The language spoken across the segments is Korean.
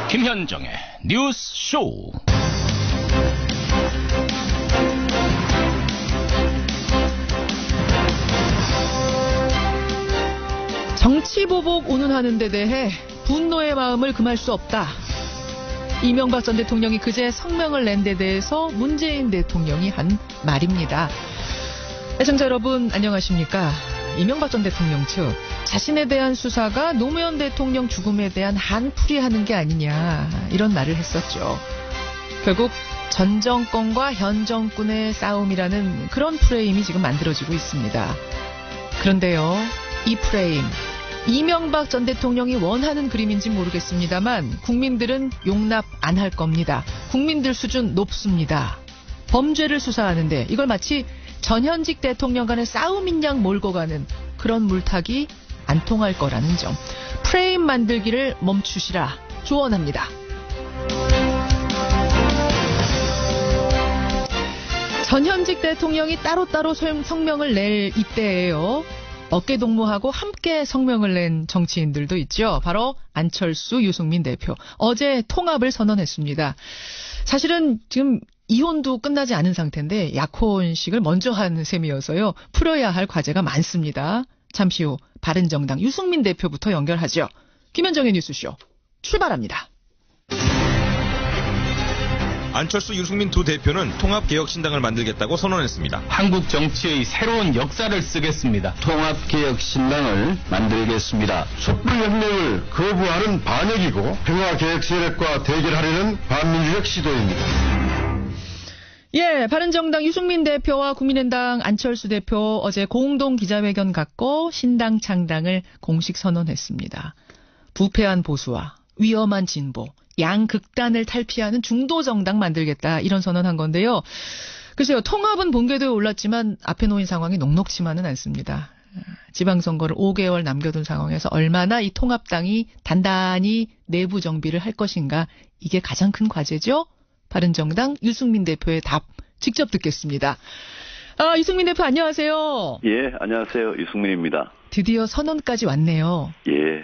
김현정의 뉴스 쇼. 정치 보복 운운하는 데 대해 분노의 마음을 금할 수 없다. 이명박 전 대통령이 그제 성명을 낸 데 대해서 문재인 대통령이 한 말입니다. 애청자 여러분 안녕하십니까? 이명박 전 대통령 측 자신에 대한 수사가 노무현 대통령 죽음에 대한 한풀이하는 게 아니냐 이런 말을 했었죠. 결국 전 정권과 현 정권의 싸움이라는 그런 프레임이 지금 만들어지고 있습니다. 그런데요, 이 프레임 이명박 전 대통령이 원하는 그림인지 모르겠습니다만 국민들은 용납 안 할 겁니다. 국민들 수준 높습니다. 범죄를 수사하는데 이걸 마치 전현직 대통령 간의 싸움인 양 몰고 가는 그런 물타기 안 통할 거라는 점. 프레임 만들기를 멈추시라 조언합니다. 전현직 대통령이 따로따로 성명을 낼 이때예요. 어깨동무하고 함께 성명을 낸 정치인들도 있죠. 바로 안철수, 유승민 대표. 어제 통합을 선언했습니다. 사실은 지금 이혼도 끝나지 않은 상태인데 약혼식을 먼저 한 셈이어서요. 풀어야 할 과제가 많습니다. 잠시 후 바른정당 유승민 대표부터 연결하죠. 김현정의 뉴스쇼 출발합니다. 안철수, 유승민 두 대표는 통합개혁신당을 만들겠다고 선언했습니다. 한국 정치의 새로운 역사를 쓰겠습니다. 통합개혁신당을 만들겠습니다. 촛불혁명을 거부하는 반역이고 평화개혁 세력과 대결하려는 반민주적 시도입니다. 예, 바른정당 유승민 대표와 국민의당 안철수 대표 어제 공동 기자회견 갖고 신당 창당을 공식 선언했습니다. 부패한 보수와 위험한 진보, 양극단을 탈피하는 중도 정당 만들겠다 이런 선언한 건데요. 글쎄요, 통합은 본궤도에 올랐지만 앞에 놓인 상황이 녹록치만은 않습니다. 지방선거를 5개월 남겨둔 상황에서 얼마나 이 통합당이 단단히 내부 정비를 할 것인가, 이게 가장 큰 과제죠. 바른정당 유승민 대표의 답 직접 듣겠습니다. 유승민 대표 안녕하세요. 예, 안녕하세요. 유승민입니다. 드디어 선언까지 왔네요. 예.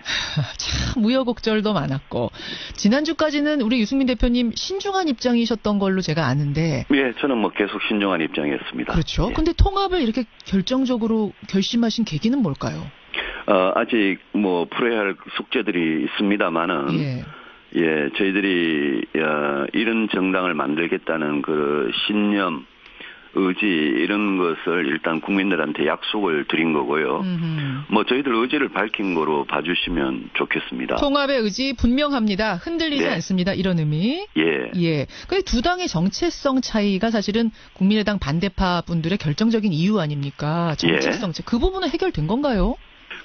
참 우여곡절도 많았고 지난주까지는 우리 유승민 대표님 신중한 입장이셨던 걸로 제가 아는데. 예, 저는 뭐 계속 신중한 입장이었습니다. 그렇죠. 예. 근데 통합을 이렇게 결정적으로 결심하신 계기는 뭘까요? 아직 뭐 풀어야 할 숙제들이 있습니다만은 예, 저희들이 이런 정당을 만들겠다는 그 신념, 의지 이런 것을 일단 국민들한테 약속을 드린 거고요. 뭐 저희들 의지를 밝힌 거로 봐주시면 좋겠습니다. 통합의 의지 분명합니다. 흔들리지 않습니다. 이런 의미. 예. 근데 두 당의 정체성 차이가 사실은 국민의당 반대파 분들의 결정적인 이유 아닙니까? 정체성 차이. 그 부분은 해결된 건가요?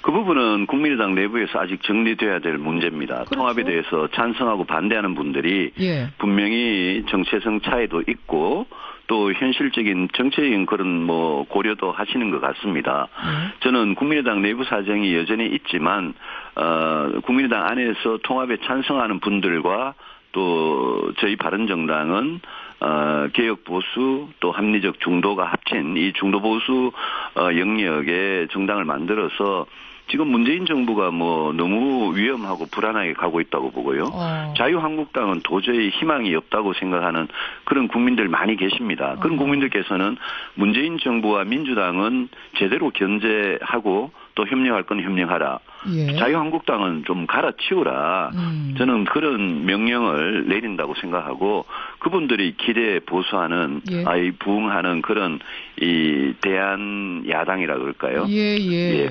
그 부분은 국민의당 내부에서 아직 정리돼야 될 문제입니다. 그렇죠? 통합에 대해서 찬성하고 반대하는 분들이 분명히 정체성 차이도 있고 또 현실적인 정치적인 그런 뭐 고려도 하시는 것 같습니다. 저는 국민의당 내부 사정이 여전히 있지만 국민의당 안에서 통합에 찬성하는 분들과 또 저희 바른정당은 개혁 보수 또 합리적 중도가 합친 이 중도 보수 영역의 정당을 만들어서 지금 문재인 정부가 뭐 너무 위험하고 불안하게 가고 있다고 보고요. 자유한국당은 도저히 희망이 없다고 생각하는 그런 국민들 많이 계십니다. 그런 국민들께서는 문재인 정부와 민주당은 제대로 견제하고 또 협력할 건 협력하라. 자유한국당은 좀 갈아치우라. 저는 그런 명령을 내린다고 생각하고 그분들이 기대에 보수하는 부응하는 그런 이 대한 야당이라 그럴까요?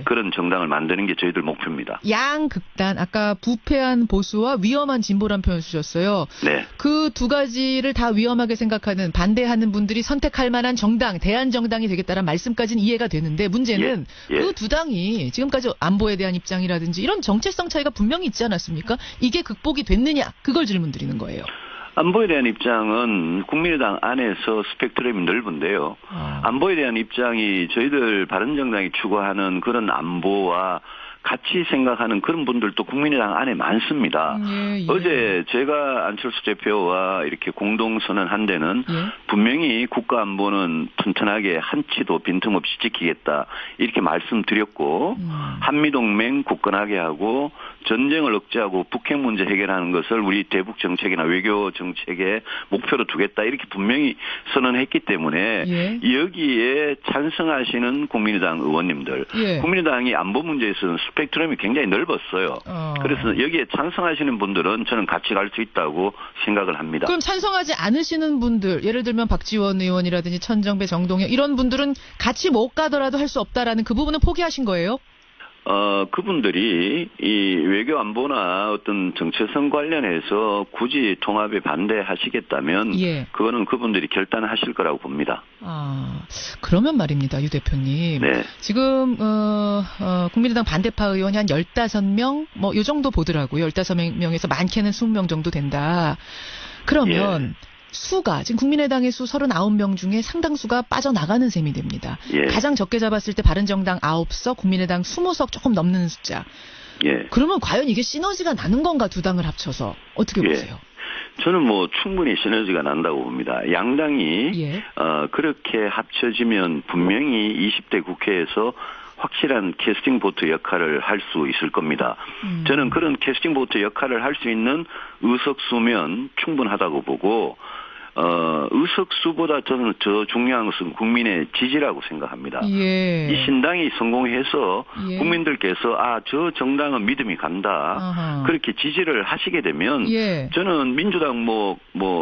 그런 정당을 만드는 게 저희들 목표입니다. 양극단, 아까 부패한 보수와 위험한 진보란 표현 쓰셨어요. 네. 그 두 가지를 다 위험하게 생각하는 반대하는 분들이 선택할 만한 정당, 대한정당이 되겠다는 말씀까지는 이해가 되는데 문제는 그 두 당이 지금까지 안보에 대한 입장이라든지 이런 정체성 차이가 분명히 있지 않았습니까? 이게 극복이 됐느냐? 그걸 질문드리는 거예요. 안보에 대한 입장은 국민의당 안에서 스펙트럼이 넓은데요. 안보에 대한 입장이 저희들 바른정당이 추구하는 그런 안보와 같이 생각하는 그런 분들도 국민의당 안에 많습니다. 예. 어제 제가 안철수 대표와 이렇게 공동선언한 데는 분명히 국가안보는 튼튼하게 한치도 빈틈없이 지키겠다 이렇게 말씀드렸고 한미동맹 굳건하게 하고 전쟁을 억제하고 북핵 문제 해결하는 것을 우리 대북 정책이나 외교 정책의 목표로 두겠다 이렇게 분명히 선언했기 때문에 여기에 찬성하시는 국민의당 의원님들 국민의당이 안보 문제에서는 스펙트럼이 굉장히 넓었어요. 그래서 여기에 찬성하시는 분들은 저는 같이 갈 수 있다고 생각을 합니다. 그럼 찬성하지 않으시는 분들, 예를 들면 박지원 의원이라든지 천정배, 정동영 이런 분들은 같이 못 가더라도 할 수 없다라는 그 부분은 포기하신 거예요? 그분들이 이 외교 안보나 어떤 정체성 관련해서 굳이 통합에 반대하시겠다면 그거는 그분들이 결단하실 거라고 봅니다. 그러면 말입니다. 유 대표님. 네. 지금 국민의당 반대파 의원이 한 15명 뭐 요 정도 보더라고요. 15명에서 많게는 20명 정도 된다. 그러면 수가 지금 국민의당의 수 39명 중에 상당수가 빠져나가는 셈이 됩니다. 가장 적게 잡았을 때 바른정당 9석, 국민의당 20석 조금 넘는 숫자. 그러면 과연 이게 시너지가 나는 건가 두 당을 합쳐서 어떻게 보세요? 저는 뭐 충분히 시너지가 난다고 봅니다. 양당이 그렇게 합쳐지면 분명히 20대 국회에서 확실한 캐스팅 보트 역할을 할 수 있을 겁니다. 저는 그런 캐스팅 보트 역할을 할 수 있는 의석수면 충분하다고 보고 의석수보다 저는 더 중요한 것은 국민의 지지라고 생각합니다. 이 신당이 성공해서 국민들께서 저 정당은 믿음이 간다. 그렇게 지지를 하시게 되면 저는 민주당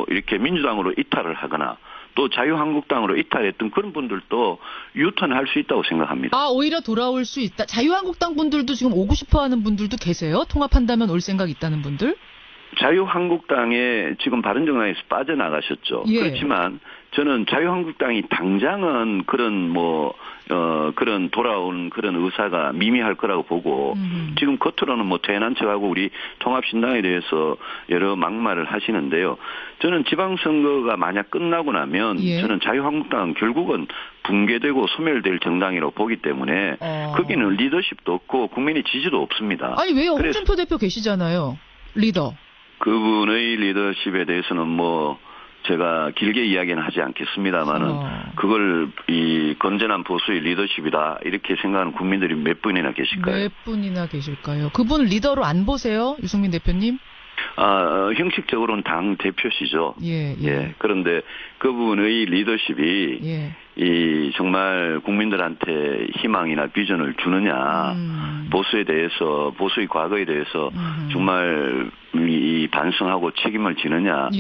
이렇게 민주당으로 이탈을 하거나 또 자유한국당으로 이탈했던 그런 분들도 유턴할 수 있다고 생각합니다. 오히려 돌아올 수 있다. 자유한국당 분들도 지금 오고 싶어 하는 분들도 계세요? 통합한다면 올 생각 있다는 분들? 자유한국당에 지금 바른정당에서 빠져나가셨죠. 그렇지만 저는 자유한국당이 당장은 그런 그런 돌아온 그런 의사가 미미할 거라고 보고 지금 겉으로는 대단한 척하고 우리 통합신당에 대해서 여러 막말을 하시는데요. 저는 지방선거가 만약 끝나고 나면 저는 자유한국당은 결국은 붕괴되고 소멸될 정당이라고 보기 때문에 거기는 리더십도 없고 국민의 지지도 없습니다. 아니 왜요? 홍준표 대표 계시잖아요. 리더. 그분의 리더십에 대해서는 제가 길게 이야기는 하지 않겠습니다만은 그걸 이 건전한 보수의 리더십이다 이렇게 생각하는 국민들이 몇 분이나 계실까요? 몇 분이나 계실까요? 그분 리더로 안 보세요? 유승민 대표님? 형식적으로는 당 대표시죠. 그런데 그분의 리더십이 정말 국민들한테 희망이나 비전을 주느냐, 보수에 대해서, 보수의 과거에 대해서 정말 반성하고 책임을 지느냐,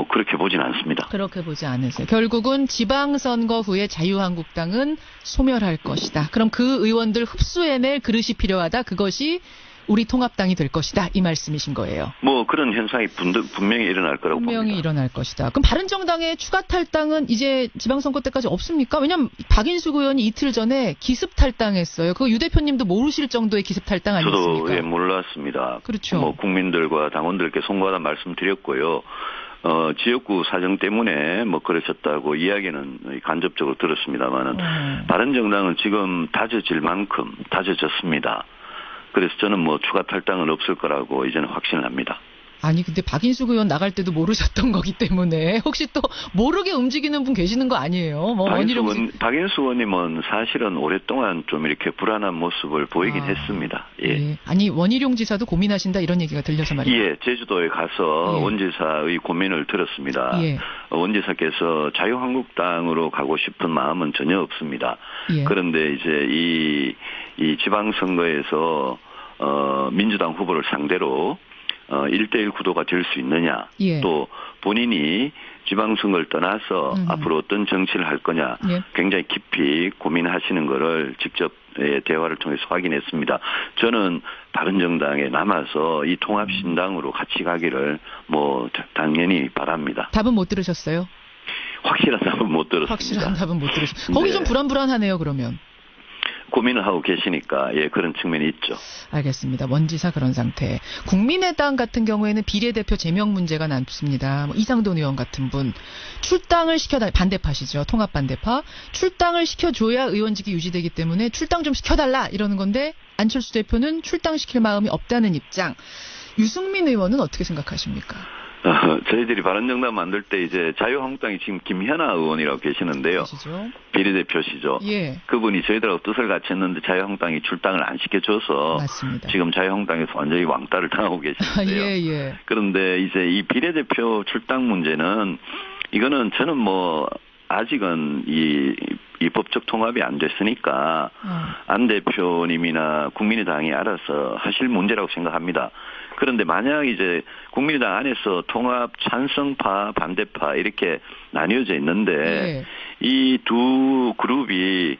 그렇게 보진 않습니다. 그렇게 보지 않으세요. 결국은 지방선거 후에 자유한국당은 소멸할 것이다. 그럼 그 의원들 흡수해낼 그릇이 필요하다. 그것이 우리 통합당이 될 것이다. 이 말씀이신 거예요. 그런 현상이 분명히 일어날 거라고 봅니다. 분명히 일어날 것이다. 그럼 바른정당의 추가 탈당은 이제 지방선거 때까지 없습니까? 왜냐하면 박인숙 의원이 이틀 전에 기습 탈당했어요. 그거 유 대표님도 모르실 정도의 기습 탈당 아니었습니까? 저도 몰랐습니다. 그렇죠. 국민들과 당원들께 송구하다 말씀드렸고요. 지역구 사정 때문에 그러셨다고 이야기는 간접적으로 들었습니다만은 바른정당은 지금 다져질 만큼 다져졌습니다. 그래서 저는 추가 탈당은 없을 거라고 이제는 확신을 합니다. 아니 근데 박인숙 의원 나갈 때도 모르셨던 거기 때문에 혹시 또 모르게 움직이는 분 계시는 거 아니에요? 박인숙 의원님은 사실은 오랫동안 좀 이렇게 불안한 모습을 보이긴 했습니다. 아니 원희룡 지사도 고민하신다 이런 얘기가 들려서 말이에요. 제주도에 가서 원 지사의 고민을 들었습니다. 원 지사께서 자유한국당으로 가고 싶은 마음은 전혀 없습니다. 그런데 이제 이 지방선거에서 민주당 후보를 상대로 1대1 구도가 될 수 있느냐, 또 본인이 지방선거를 떠나서 앞으로 어떤 정치를 할 거냐 굉장히 깊이 고민하시는 거를 직접 대화를 통해서 확인했습니다. 저는 바른정당에 남아서 이 통합신당으로 같이 가기를 당연히 바랍니다. 답은 못 들으셨어요? 확실한 답은 못 들었습니다. 확실한 답은 못 들으셨어요. 거기 좀 불안하네요 그러면. 고민을 하고 계시니까 그런 측면이 있죠. 알겠습니다. 원지사 그런 상태. 국민의당 같은 경우에는 비례대표 제명 문제가 남습니다. 이상돈 의원 같은 분 출당을 시켜달라. 반대파시죠. 통합 반대파. 출당을 시켜줘야 의원직이 유지되기 때문에 출당 좀 시켜달라 이러는 건데 안철수 대표는 출당시킬 마음이 없다는 입장. 유승민 의원은 어떻게 생각하십니까? 저희들이 바른정당 만들 때 이제 자유한국당이 지금 김현아 의원이라고 계시는데요. 계시죠? 비례대표시죠. 예. 그분이 저희들하고 뜻을 같이 했는데 자유한국당이 출당을 안 시켜줘서 맞습니다. 지금 자유한국당에서 완전히 왕따를 당하고 계시는데요. 예. 그런데 이제 이 비례대표 출당 문제는 이거는 저는 뭐 아직은 이 법적 통합이 안 됐으니까 안 대표님이나 국민의당이 알아서 하실 문제라고 생각합니다. 그런데 만약 이제 국민의당 안에서 통합 찬성파, 반대파 이렇게 나뉘어져 있는데 이 두 그룹이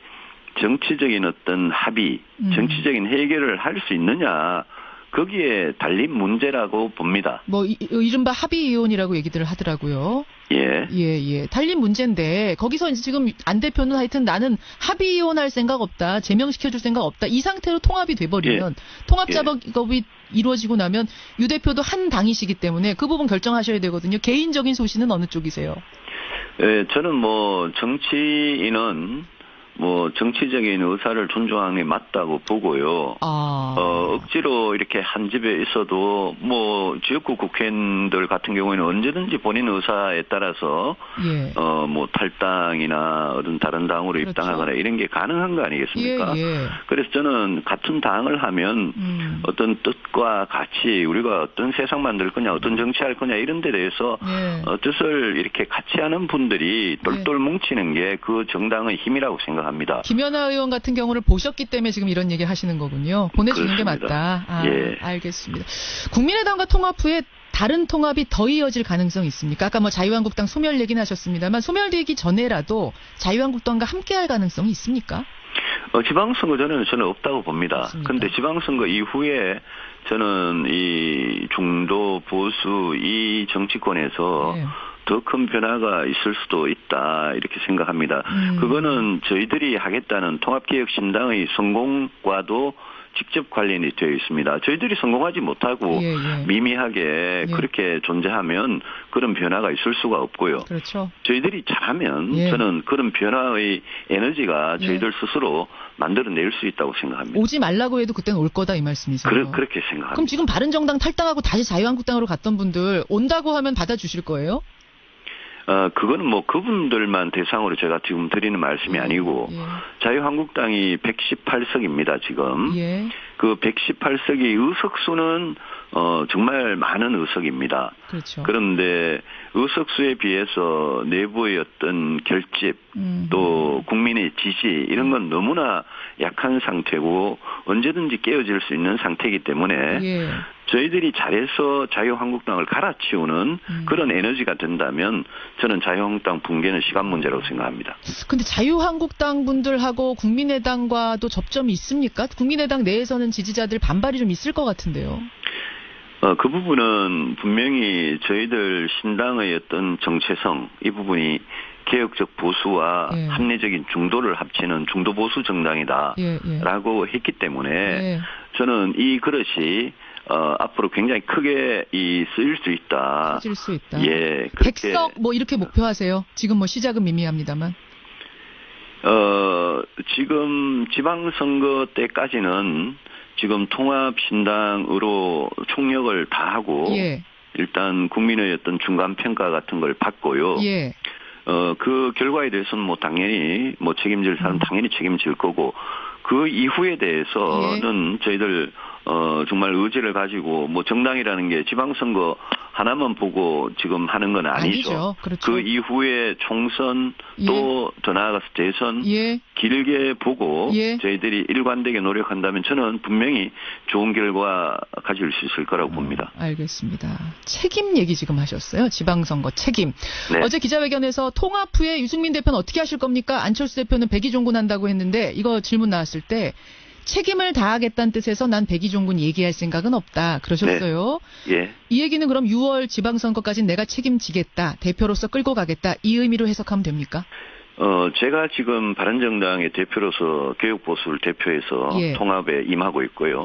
정치적인 어떤 합의, 정치적인 해결을 할 수 있느냐 거기에 달린 문제라고 봅니다. 뭐 이른바 합의 이혼이라고 얘기들을 하더라고요. 예. 달린 문제인데 거기서 이제 지금 안 대표는 하여튼 나는 합의 이혼할 생각 없다. 제명시켜줄 생각 없다. 이 상태로 통합이 돼버리면 통합 작업이 이루어지고 나면 유 대표도 한 당이시기 때문에 그 부분 결정하셔야 되거든요. 개인적인 소신은 어느 쪽이세요? 저는 뭐 정치인은 뭐 정치적인 의사를 존중하는 게 맞다고 보고요. 억지로 이렇게 한 집에 있어도 뭐 지역구 국회의원들 같은 경우에는 언제든지 본인 의사에 따라서 뭐 탈당이나 어떤 다른 당으로 입당하거나 이런 게 가능한 거 아니겠습니까? 그래서 저는 같은 당을 하면 어떤 뜻과 가치 우리가 어떤 세상 만들 거냐 어떤 정치할 거냐 이런 데 대해서 뜻을 이렇게 같이 하는 분들이 똘똘 뭉치는 게 그 정당의 힘이라고 생각합니다. 김연아 의원 같은 경우를 보셨기 때문에 지금 이런 얘기 하시는 거군요. 보내주는 게 맞다. 알겠습니다. 국민의당과 통합 후에 다른 통합이 더 이어질 가능성이 있습니까? 아까 뭐 자유한국당 소멸 얘기는 하셨습니다만 소멸되기 전에라도 자유한국당과 함께할 가능성이 있습니까? 지방선거 전에는 저는 없다고 봅니다. 그런데 지방선거 이후에 저는 이 중도 보수 이 정치권에서 더 큰 변화가 있을 수도 있다 이렇게 생각합니다. 그거는 저희들이 하겠다는 통합개혁신당의 성공과도 직접 관련이 되어 있습니다. 저희들이 성공하지 못하고 미미하게 그렇게 존재하면 그런 변화가 있을 수가 없고요. 그렇죠. 저희들이 잘하면 저는 그런 변화의 에너지가 저희들 스스로 만들어낼 수 있다고 생각합니다. 오지 말라고 해도 그때는 올 거다 이 말씀이세요? 그렇게 생각합니다. 그럼 지금 바른정당 탈당하고 다시 자유한국당으로 갔던 분들 온다고 하면 받아주실 거예요? 그거는 뭐 그분들만 대상으로 제가 지금 드리는 말씀이 아니고 자유한국당이 118석입니다 지금. 그 118석의 의석수는 정말 많은 의석입니다. 그렇죠. 그런데 의석수에 비해서 내부의 어떤 결집 또 국민의 지지 이런 건 너무나 약한 상태고 언제든지 깨어질 수 있는 상태이기 때문에 저희들이 잘해서 자유한국당을 갈아치우는 그런 에너지가 된다면 저는 자유한국당 붕괴는 시간 문제라고 생각합니다. 근데 자유한국당 분들하고 국민의당과도 접점이 있습니까? 국민의당 내에서는 지지자들 반발이 좀 있을 것 같은데요. 그 부분은 분명히 저희들 신당의 어떤 정체성 이 부분이 개혁적 보수와 합리적인 중도를 합치는 중도 보수 정당이다라고 했기 때문에 저는 이 그릇이 앞으로 굉장히 크게 쓰일 수 있다. 커질 수 있다. 그렇게 100석 뭐 이렇게 목표하세요? 지금 뭐 시작은 미미합니다만. 지금 지방선거 때까지는 지금 통합신당으로 총력을 다하고 일단 국민의 어떤 중간평가 같은 걸 받고요. 그 결과에 대해서는 뭐 당연히 뭐 책임질 사람 당연히 책임질 거고 그 이후에 대해서는 저희들 정말 의지를 가지고 뭐 정당이라는 게 지방선거 하나만 보고 지금 하는 건 아니죠. 그렇죠. 그 이후에 총선 또 더 나아가서 대선 길게 보고 저희들이 일관되게 노력한다면 저는 분명히 좋은 결과 가질 수 있을 거라고 봅니다. 알겠습니다. 책임 얘기 지금 하셨어요. 지방선거 책임. 어제 기자회견에서 통합 후에 유승민 대표는 어떻게 하실 겁니까? 안철수 대표는 백의종군한다고 했는데 이거 질문 나왔을 때 책임을 다하겠다는 뜻에서 난 백의종군 얘기할 생각은 없다. 그러셨어요. 이 얘기는 그럼 6월 지방선거까지 내가 책임지겠다. 대표로서 끌고 가겠다. 이 의미로 해석하면 됩니까? 제가 지금 바른정당의 대표로서 교육보수를 대표해서 통합에 임하고 있고요.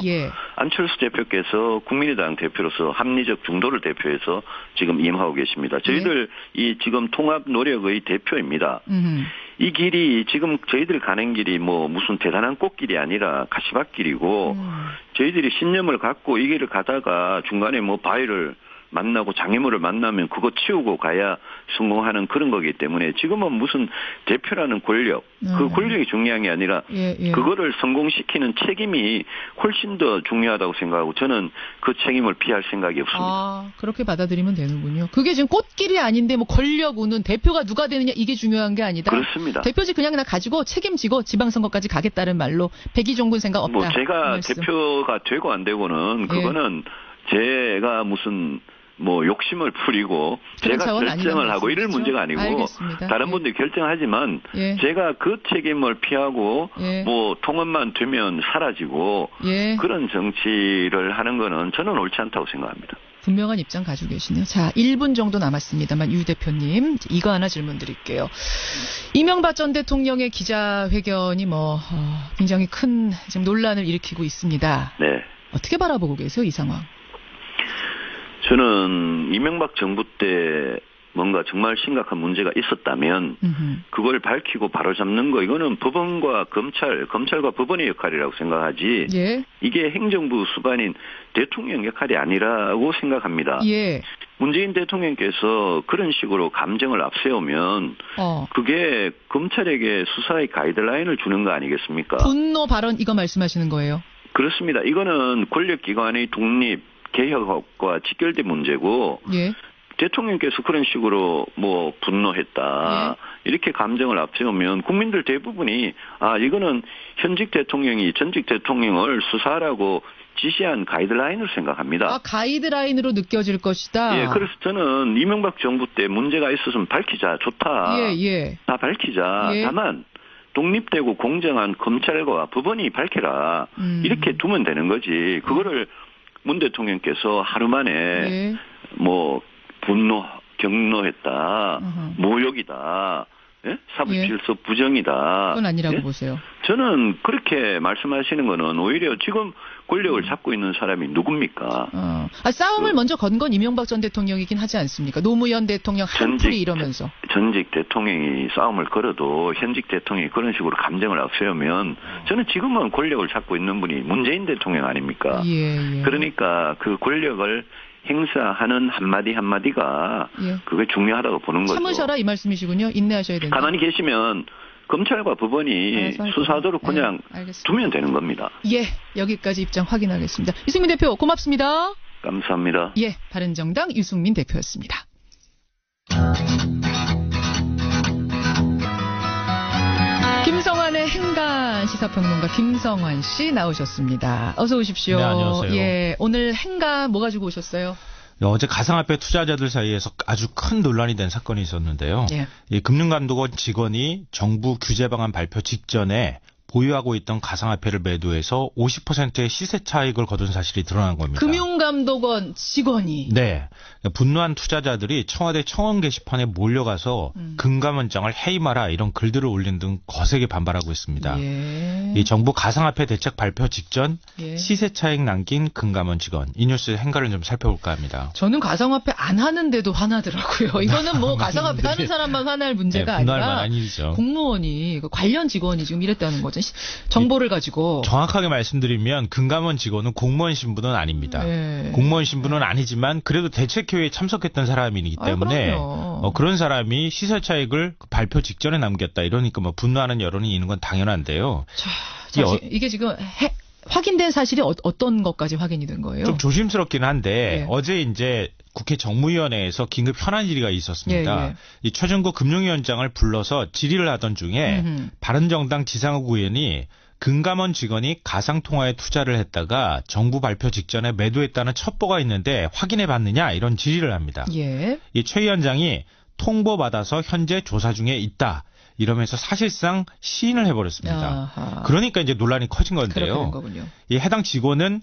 안철수 대표께서 국민의당 대표로서 합리적 중도를 대표해서 지금 임하고 계십니다. 저희들 이 지금 통합 노력의 대표입니다. 이 길이 지금 저희들이 가는 길이 뭐 무슨 대단한 꽃길이 아니라 가시밭길이고 저희들이 신념을 갖고 이 길을 가다가 중간에 뭐 바위를 만나고 장애물을 만나면 그거 치우고 가야 성공하는 그런 거기 때문에 지금은 무슨 대표라는 권력, 그 권력이 중요한 게 아니라 그거를 성공시키는 책임이 훨씬 더 중요하다고 생각하고 저는 그 책임을 피할 생각이 없습니다. 아, 그렇게 받아들이면 되는군요. 그게 지금 꽃길이 아닌데 뭐 권력 우는 대표가 누가 되느냐 이게 중요한 게 아니다. 그렇습니다. 대표직 그냥 나 가지고 책임지고 지방선거까지 가겠다는 말로 백이종군 생각 없다. 뭐 제가 말씀. 대표가 되고 안 되고는 그거는 제가 무슨 뭐 욕심을 부리고 제가 결정을 하고 이럴 문제가 아니고 알겠습니다. 다른 분들이 결정하지만 제가 그 책임을 피하고 뭐 통합만 되면 사라지고 그런 정치를 하는 거는 저는 옳지 않다고 생각합니다. 분명한 입장 가지고 계시네요. 자, 1분 정도 남았습니다만 유 대표님 이거 하나 질문 드릴게요. 이명박 전 대통령의 기자회견이 굉장히 큰 지금 논란을 일으키고 있습니다. 네. 어떻게 바라보고 계세요, 이 상황? 저는 이명박 정부 때 뭔가 정말 심각한 문제가 있었다면 그걸 밝히고 바로잡는 거 이거는 법원과 검찰과 법원의 역할이라고 생각하지 이게 행정부 수반인 대통령 역할이 아니라고 생각합니다. 문재인 대통령께서 그런 식으로 감정을 앞세우면 그게 검찰에게 수사의 가이드라인을 주는 거 아니겠습니까? 분노 발언 이거 말씀하시는 거예요? 그렇습니다. 이거는 권력기관의 독립 개혁과 직결된 문제고 대통령께서 그런 식으로 뭐 분노했다 이렇게 감정을 앞세우면 국민들 대부분이 이거는 현직 대통령이 전직 대통령을 수사하라고 지시한 가이드라인으로 생각합니다. 가이드라인으로 느껴질 것이다. 그래서 저는 이명박 정부 때 문제가 있었으면 밝히자 좋다. 다 밝히자. 다만 독립되고 공정한 검찰과 법원이 밝혀라. 이렇게 두면 되는 거지. 그거를 문 대통령께서 하루 만에 뭐 경로했다, 모욕이다, 사법질서 부정이다. 그건 아니라고 보세요. 저는 그렇게 말씀하시는 거는 오히려 지금 권력을 잡고 있는 사람이 누굽니까? 싸움을 먼저 건 건 이명박 전 대통령이긴 하지 않습니까? 노무현 대통령 한풀이 이러면서. 전직 대통령이 싸움을 걸어도 현직 대통령이 그런 식으로 감정을 앞세우면 저는 지금은 권력을 잡고 있는 분이 문재인 대통령 아닙니까? 그러니까 그 권력을 행사하는 한마디 한마디가 그게 중요하다고 보는 거죠. 참으셔라 이 말씀이시군요. 인내하셔야 된다. 가만히 계시면 검찰과 법원이 수사하도록 그냥 두면 되는 겁니다. 여기까지 입장 확인하겠습니다. 유승민 대표 고맙습니다. 감사합니다. 바른정당 유승민 대표였습니다. 김성환의 행간 시사평론가 김성환 씨 나오셨습니다. 어서 오십시오. 네, 안녕하세요. 오늘 행간 뭐 가지고 오셨어요? 어제 가상화폐 투자자들 사이에서 아주 큰 논란이 된 사건이 있었는데요. 이 금융감독원 직원이 정부 규제 방안 발표 직전에 보유하고 있던 가상화폐를 매도해서 50%의 시세 차익을 거둔 사실이 드러난 겁니다. 금융감독원 직원이. 네. 분노한 투자자들이 청와대 청원 게시판에 몰려가서 금감원장을 해임하라 이런 글들을 올린 등 거세게 반발하고 있습니다. 이 정부 가상화폐 대책 발표 직전 시세 차익 남긴 금감원 직원. 이 뉴스 행간을 좀 살펴볼까 합니다. 저는 가상화폐 안 하는데도 화나더라고요. 이거는 뭐 가상화폐 하는 사람만 화날 문제가 아니라 만한 일이죠. 공무원이 관련 직원이 지금 이랬다는 거죠. 정보를 가지고. 정확하게 말씀드리면 금감원 직원은 공무원 신분은 아닙니다. 공무원 신분은 아니지만 그래도 대책회의에 참석했던 사람이기 때문에 그런 사람이 시세 차익을 발표 직전에 남겼다 이러니까 뭐 분노하는 여론이 있는 건 당연한데요. 이게 지금 확인된 사실이 어떤 것까지 확인이 된 거예요? 좀 조심스럽긴 한데 어제 이제 국회 정무위원회에서 긴급 현안 질의가 있었습니다. 이 최준구 금융위원장을 불러서 질의를 하던 중에 바른정당 지상욱 의원이 금감원 직원이 가상통화에 투자를 했다가 정부 발표 직전에 매도했다는 첩보가 있는데 확인해 봤느냐 이런 질의를 합니다. 이 최 위원장이 통보받아서 현재 조사 중에 있다. 이러면서 사실상 시인을 해버렸습니다. 그러니까 이제 논란이 커진 건데요. 이 해당 직원은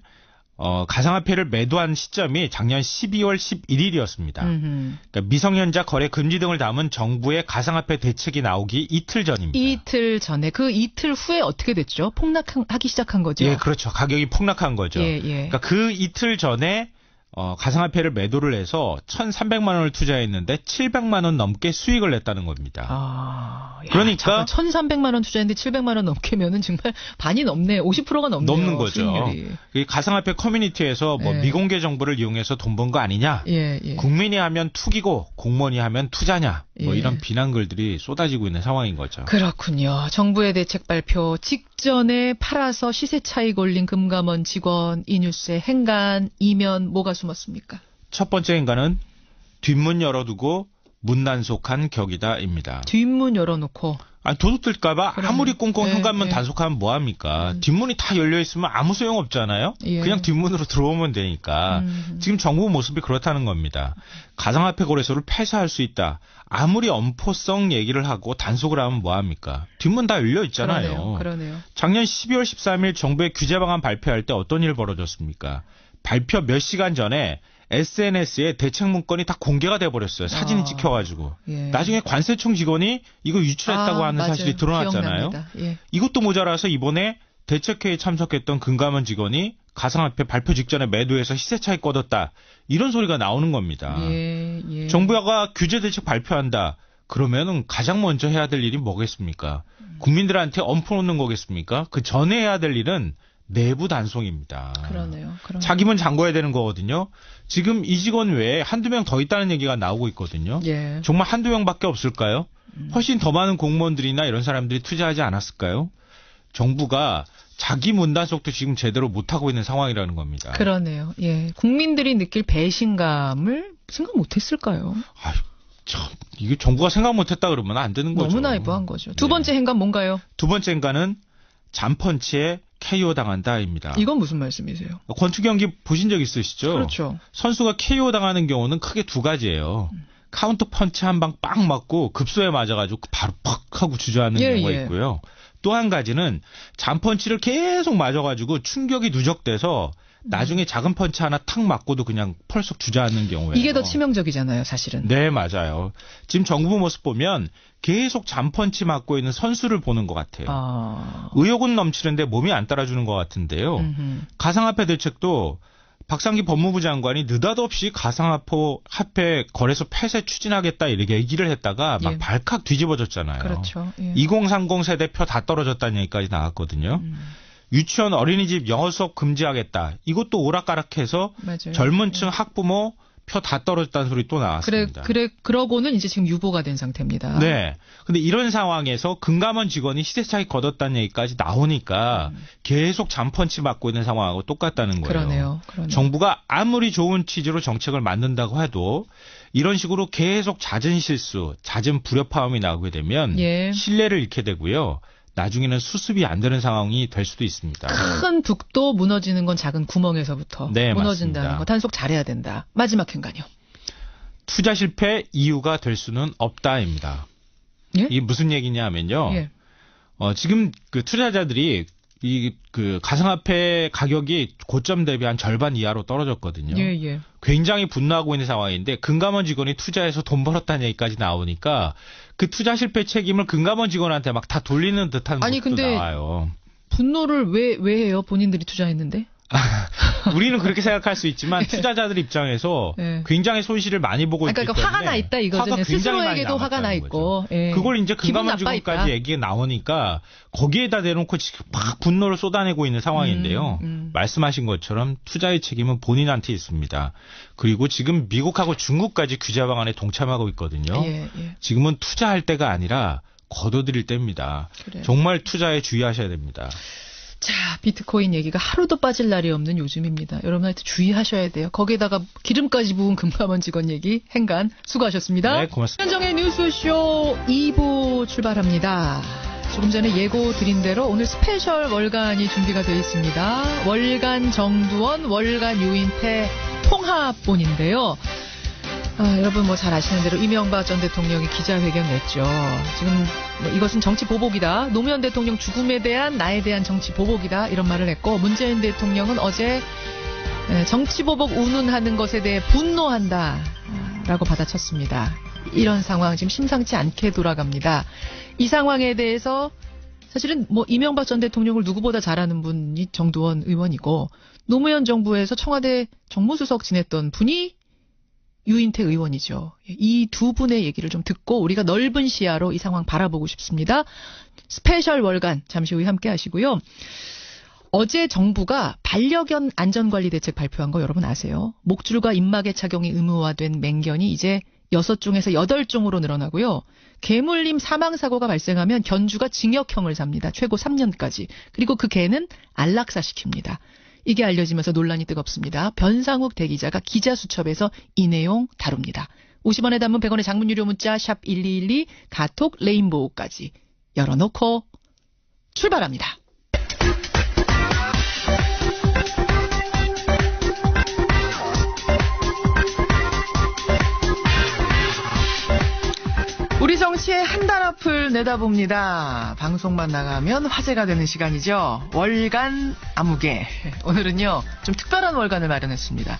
가상화폐를 매도한 시점이 작년 12월 11일이었습니다. 그러니까 미성년자 거래 금지 등을 담은 정부의 가상화폐 대책이 나오기 이틀 전입니다. 이틀 전에 그 이틀 후에 어떻게 됐죠? 폭락하기 시작한 거죠? 그렇죠. 가격이 폭락한 거죠. 그러니까 그 이틀 전에 가상화폐를 매도를 해서 1,300만 원을 투자했는데 700만 원 넘게 수익을 냈다는 겁니다. 그러니까 1,300만 원 투자했는데 700만 원 넘게면은 정말 반이 넘네. 50%가 넘네요. 넘는 거죠. 이 가상화폐 커뮤니티에서 뭐 예. 미공개 정보를 이용해서 돈 번 거 아니냐? 예, 예. 국민이 하면 투기고 공무원이 하면 투자냐? 뭐 예. 이런 비난글들이 쏟아지고 있는 상황인 거죠. 그렇군요. 정부의 대책 발표 직전에 팔아서 시세 차익 올린 금감원 직원 이 뉴스의 행간 이면 뭐가 숨었습니까? 첫 번째 인간은 뒷문 열어두고 문단속한 격이다입니다. 뒷문 열어놓고. 도둑들까봐 아무리 꽁꽁 현관문 예. 단속하면 뭐합니까? 뒷문이 다 열려있으면 아무 소용 없잖아요? 예. 그냥 뒷문으로 들어오면 되니까. 지금 정부 모습이 그렇다는 겁니다. 가상화폐 거래소를 폐쇄할 수 있다. 아무리 엄포성 얘기를 하고 단속을 하면 뭐합니까? 뒷문 다 열려있잖아요. 그러네요. 작년 12월 13일 정부의 규제 방안 발표할 때 어떤 일 벌어졌습니까? 발표 몇 시간 전에 SNS에 대책 문건이 다 공개가 돼버렸어요. 사진이 찍혀가지고. 예. 나중에 관세청 직원이 이거 유출했다고 하는 맞아요. 사실이 드러났잖아요. 예. 이것도 모자라서 이번에 대책회의에 참석했던 금감원 직원이 가상화폐 발표 직전에 매도해서 시세 차익 거뒀다. 이런 소리가 나오는 겁니다. 예, 예. 정부가 규제 대책 발표한다. 그러면은 가장 먼저 해야 될 일이 뭐겠습니까? 국민들한테 엄포 놓는 거겠습니까? 그 전에 해야 될 일은 내부 단속입니다. 그러네요. 자기 문 잠궈야 되는 거거든요. 지금 이 직원 외에 한두 명 더 있다는 얘기가 나오고 있거든요. 예. 정말 한두 명밖에 없을까요? 훨씬 더 많은 공무원들이나 이런 사람들이 투자하지 않았을까요? 정부가 자기 문 단속도 지금 제대로 못하고 있는 상황이라는 겁니다. 그러네요. 예. 국민들이 느낄 배신감을 생각 못했을까요? 참, 이게 정부가 생각 못했다 그러면 안 되는 거죠. 너무 나이브한 거죠. 두 번째 행간 뭔가요? 두 번째 행간은 잠펀치에 KO 당한다입니다. 이건 무슨 말씀이세요? 권투 경기 보신 적 있으시죠? 그렇죠. 선수가 KO 당하는 경우는 크게 두 가지예요. 카운터 펀치 한 방 빵 맞고 급소에 맞아가지고 바로 팍 하고 주저앉는 경우가 있고요. 또 한 가지는 잠펀치를 계속 맞아가지고 충격이 누적돼서 나중에 작은 펀치 하나 탁 맞고도 그냥 펄썩 주저앉는 경우예요. 이게 더 치명적이잖아요, 사실은. 네, 맞아요. 지금 정부 모습 보면 계속 잠펀치 맞고 있는 선수를 보는 것 같아요. 의욕은 넘치는데 몸이 안 따라주는 것 같은데요. 가상화폐 대책도 박상기 법무부 장관이 느닷없이 가상화폐 거래소 폐쇄 추진하겠다 이렇게 얘기를 했다가 막 발칵 뒤집어졌잖아요. 그렇죠. 예. 2030 세대 표 다 떨어졌다는 얘기까지 나왔거든요. 유치원 어린이집 영어 수업 금지하겠다. 이것도 오락가락해서 맞아요. 젊은 층 학부모 표 다 떨어졌다는 소리 또 나왔습니다. 그러고는 이제 지금 유보가 된 상태입니다. 네. 근데 이런 상황에서 금감원 직원이 시세 차익 거뒀다는 얘기까지 나오니까 계속 잠펀치 맞고 있는 상황하고 똑같다는 거예요. 그러네요. 정부가 아무리 좋은 취지로 정책을 만든다고 해도 이런 식으로 계속 잦은 실수, 잦은 불협화음이 나오게 되면 신뢰를 잃게 되고요. 나중에는 수습이 안 되는 상황이 될 수도 있습니다. 큰 북도 무너지는 건 작은 구멍에서부터 무너진다는 맞습니다. 거. 단속 잘해야 된다. 마지막 행간이요. 투자 실패 이유가 될 수는 없다입니다. 예? 이게 무슨 얘기냐 하면요. 지금 그 투자자들이 그 가상화폐 가격이 고점 대비 한 절반 이하로 떨어졌거든요. 굉장히 분노하고 있는 상황인데 금감원 직원이 투자해서 돈 벌었다는 얘기까지 나오니까 그 투자 실패 책임을 금감원 직원한테 막 다 돌리는 듯한 모습도 나와요. 분노를 왜 해요? 본인들이 투자했는데? 우리는 그렇게 생각할 수 있지만 투자자들 입장에서 굉장히 손실을 많이 보고 있기 때문에 화가 나 있다 이거죠. 스스로에게도 화가 나 있고. 그걸 이제 금감원 직원까지 얘기가 나오니까 거기에다 대놓고 지금 막 분노를 쏟아내고 있는 상황인데요. 말씀하신 것처럼 투자의 책임은 본인한테 있습니다. 그리고 지금 미국하고 중국까지 규제 방안에 동참하고 있거든요. 지금은 투자할 때가 아니라 거둬들일 때입니다. 정말 투자에 주의하셔야 됩니다. 자, 비트코인 얘기가 하루도 빠질 날이 없는 요즘입니다. 여러분한테 주의하셔야 돼요. 거기에다가 기름까지 부은 금감원 직원 얘기 행간 수고하셨습니다. 네, 고맙습니다. 현정의 뉴스쇼 2부 출발합니다. 조금 전에 예고 드린 대로 오늘 스페셜 월간이 준비가 되어 있습니다. 월간 정두원, 월간 유인태 통합본인데요. 여러분 뭐 잘 아시는 대로 이명박 전 대통령이 기자회견 냈죠. 지금 이것은 정치 보복이다. 노무현 대통령 죽음에 대한 나에 대한 정치 보복이다. 이런 말을 했고 문재인 대통령은 어제 정치 보복 운운하는 것에 대해 분노한다. 라고 받아쳤습니다. 이런 상황 지금 심상치 않게 돌아갑니다. 이 상황에 대해서 사실은 뭐 이명박 전 대통령을 누구보다 잘 아는 분이 정두원 의원이고 노무현 정부에서 청와대 정무수석 지냈던 분이 유인태 의원이죠. 이 두 분의 얘기를 좀 듣고 우리가 넓은 시야로 이 상황 바라보고 싶습니다. 스페셜 월간 잠시 후에 함께 하시고요. 어제 정부가 반려견 안전관리 대책 발표한 거 여러분 아세요? 목줄과 입마개 착용이 의무화된 맹견이 이제 6종에서 8종으로 늘어나고요. 개물림 사망사고가 발생하면 견주가 징역형을 삽니다. 최고 3년까지. 그리고 그 개는 안락사시킵니다. 이게 알려지면서 논란이 뜨겁습니다. 변상욱 대기자가 기자수첩에서 이 내용 다룹니다. 50원에 단문 100원의 장문 유료 문자 샵 1212 카톡 레인보우까지 열어놓고 출발합니다. 우리 정치의 한 달 앞을 내다봅니다. 방송만 나가면 화제가 되는 시간이죠. 월간 아무개. 오늘은요, 좀 특별한 월간을 마련했습니다.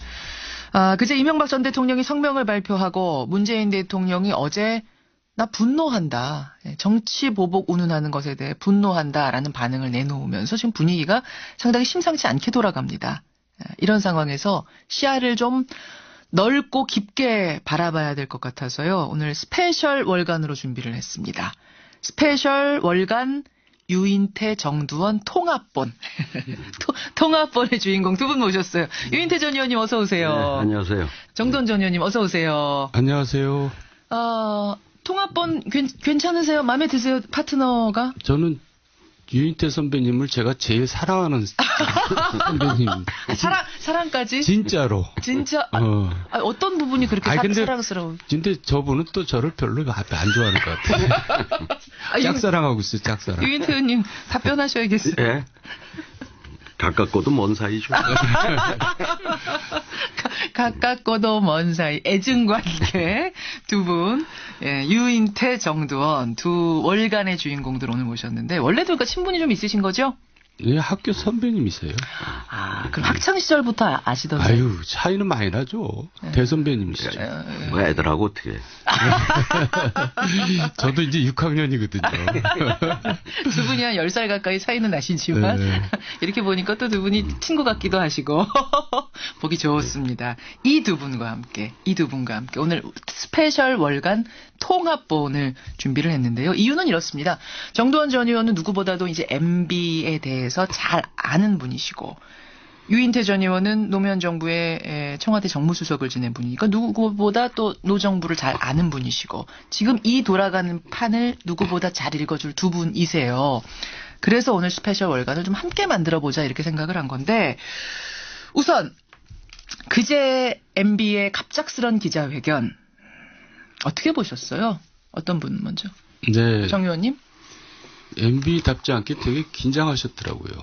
그제 이명박 전 대통령이 성명을 발표하고 문재인 대통령이 어제 나 분노한다. 정치 보복 운운하는 것에 대해 분노한다라는 반응을 내놓으면서 지금 분위기가 상당히 심상치 않게 돌아갑니다. 이런 상황에서 시야를 좀 넓고 깊게 바라봐야 될 것 같아서요. 오늘 스페셜 월간으로 준비를 했습니다. 스페셜 월간 유인태 정두원 통합본. 통합본의 주인공 두 분 모셨어요. 유인태 전 의원님 어서 오세요. 네, 안녕하세요. 정두원 전 의원님 어서 오세요. 안녕하세요. 통합본 괜찮으세요? 마음에 드세요? 파트너가? 저는 유인태 선배님을 제가 제일 사랑하는 선배님. 사랑까지? 진짜로. 진짜? 어떤 부분이 그렇게 사랑스러워? 근데 저분은 또 저를 별로 안 좋아하는 것 같아요. 짝사랑하고 있어요, 짝사랑. 유인태 의원님 답변하셔야겠어요. 예. 가깝고도 먼 사이죠. 가깝고도 먼 사이, 애증관계 두 분, 예, 유인태, 정두원 두 월간의 주인공들 오늘 모셨는데 원래도 그 친분이 좀 있으신 거죠? 예, 학교 선배님이세요. 그럼 학창 시절부터 아시던가요? 아유, 차이는 많이 나죠. 네. 대선배님이시죠. 뭐 애들하고 어떻게? 저도 이제 6학년이거든요. 두 분이 한 10살 가까이 차이는 나시지만 네. 이렇게 보니까 또 두 분이 친구 같기도 하시고 보기 좋습니다. 이 두 분과 함께 오늘 스페셜 월간 통합본을 준비를 했는데요. 이유는 이렇습니다. 정두원 전 의원은 누구보다도 이제 MB에 대해서 잘 아는 분이시고 유인태 전 의원은 노무현 정부의 청와대 정무수석을 지낸 분이니까 누구보다 또 노정부를 잘 아는 분이시고 지금 이 돌아가는 판을 누구보다 잘 읽어줄 두 분이세요. 그래서 오늘 스페셜 월간을 좀 함께 만들어보자 이렇게 생각을 한 건데 우선 그제 MB의 갑작스런 기자회견 어떻게 보셨어요? 어떤 분 먼저? 네. 정 의원님? MB답지 않게 되게 긴장하셨더라고요.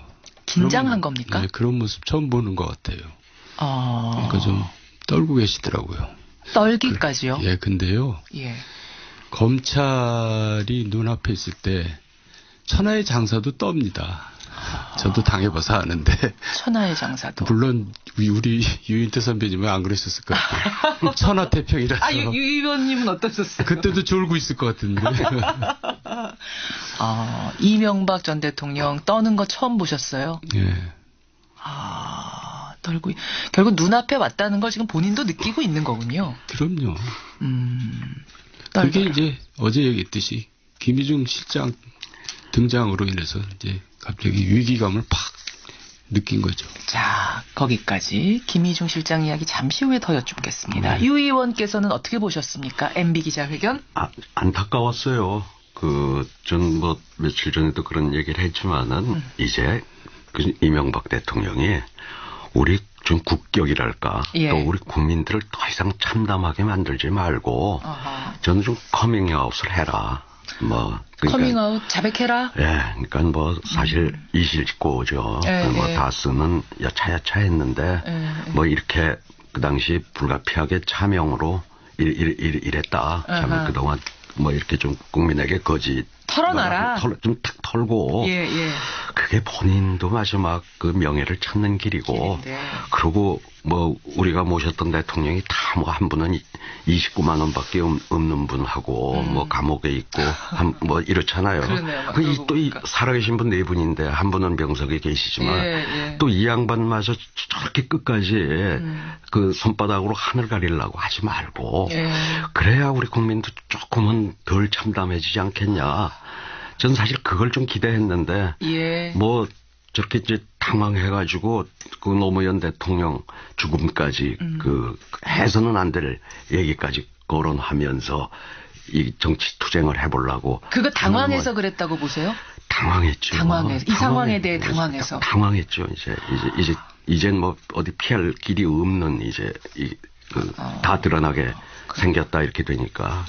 긴장한 겁니까? 네, 그런 모습 처음 보는 것 같아요. 그러니까 좀 떨고 계시더라고요. 떨기까지요? 예, 근데요. 예. 검찰이 눈앞에 있을 때 천하의 장사도 떱니다. 저도 당해봐서 아는데. 천하의 장사도. 물론 우리 유인태 선배님은 안 그러셨을 것 같아요. 천하태평이라서. 유 의원님은 어떠셨어요? 그때도 졸고 있을 것 같은데. 이명박 전 대통령 떠는 거 처음 보셨어요? 예. 떨고 결국 눈앞에 왔다는 걸 지금 본인도 느끼고 있는 거군요. 그럼요. 그게 이제 어제 얘기했듯이 김희중 실장 등장으로 인해서 이제 갑자기 위기감을 팍 느낀 거죠. 자, 거기까지 김희중 실장 이야기 잠시 후에 더 여쭙겠습니다. 유 의원께서는 어떻게 보셨습니까? MB 기자회견? 안타까웠어요. 전 며칠 전에도 그런 얘기를 했지만은 이제 이명박 대통령이 우리 좀 국격이랄까 예. 또 우리 국민들을 더 이상 참담하게 만들지 말고 저는 좀 커밍아웃을 해라. 그러니까, 커밍아웃 자백해라. 예, 그러니까 사실 이실직고죠. 다스는 여차여차했는데 이렇게 그 당시 불가피하게 차명으로 이랬다. 참 그동안 이렇게 좀 국민에게 거짓 털어놔라. 좀 탁 털고. 예. 그게 본인도 마지막 그 명예를 찾는 길이고, 그리고 뭐 우리가 모셨던 대통령이 다 뭐 한 분은 29만 원밖에 없는 분하고 뭐 감옥에 있고 뭐 이렇잖아요. 또 살아계신 분 네 분인데 한 분은 병석에 계시지만 또 이 양반마저 저렇게 끝까지 그 손바닥으로 하늘 가리려고 하지 말고 그래야 우리 국민도 조금은 덜 참담해지지 않겠냐. 저는 사실 그걸 좀 기대했는데 뭐 저렇게 이제 당황해가지고 그 노무현 대통령 죽음까지 그 해서는 안 될 얘기까지 거론하면서 이 정치 투쟁을 해보려고. 그거 당황해서 그랬다고 보세요? 당황했죠. 이 상황에 대해 당황해서. 당황했죠. 이젠 뭐 어디 피할 길이 없는 다 드러나게 생겼다 이렇게 되니까.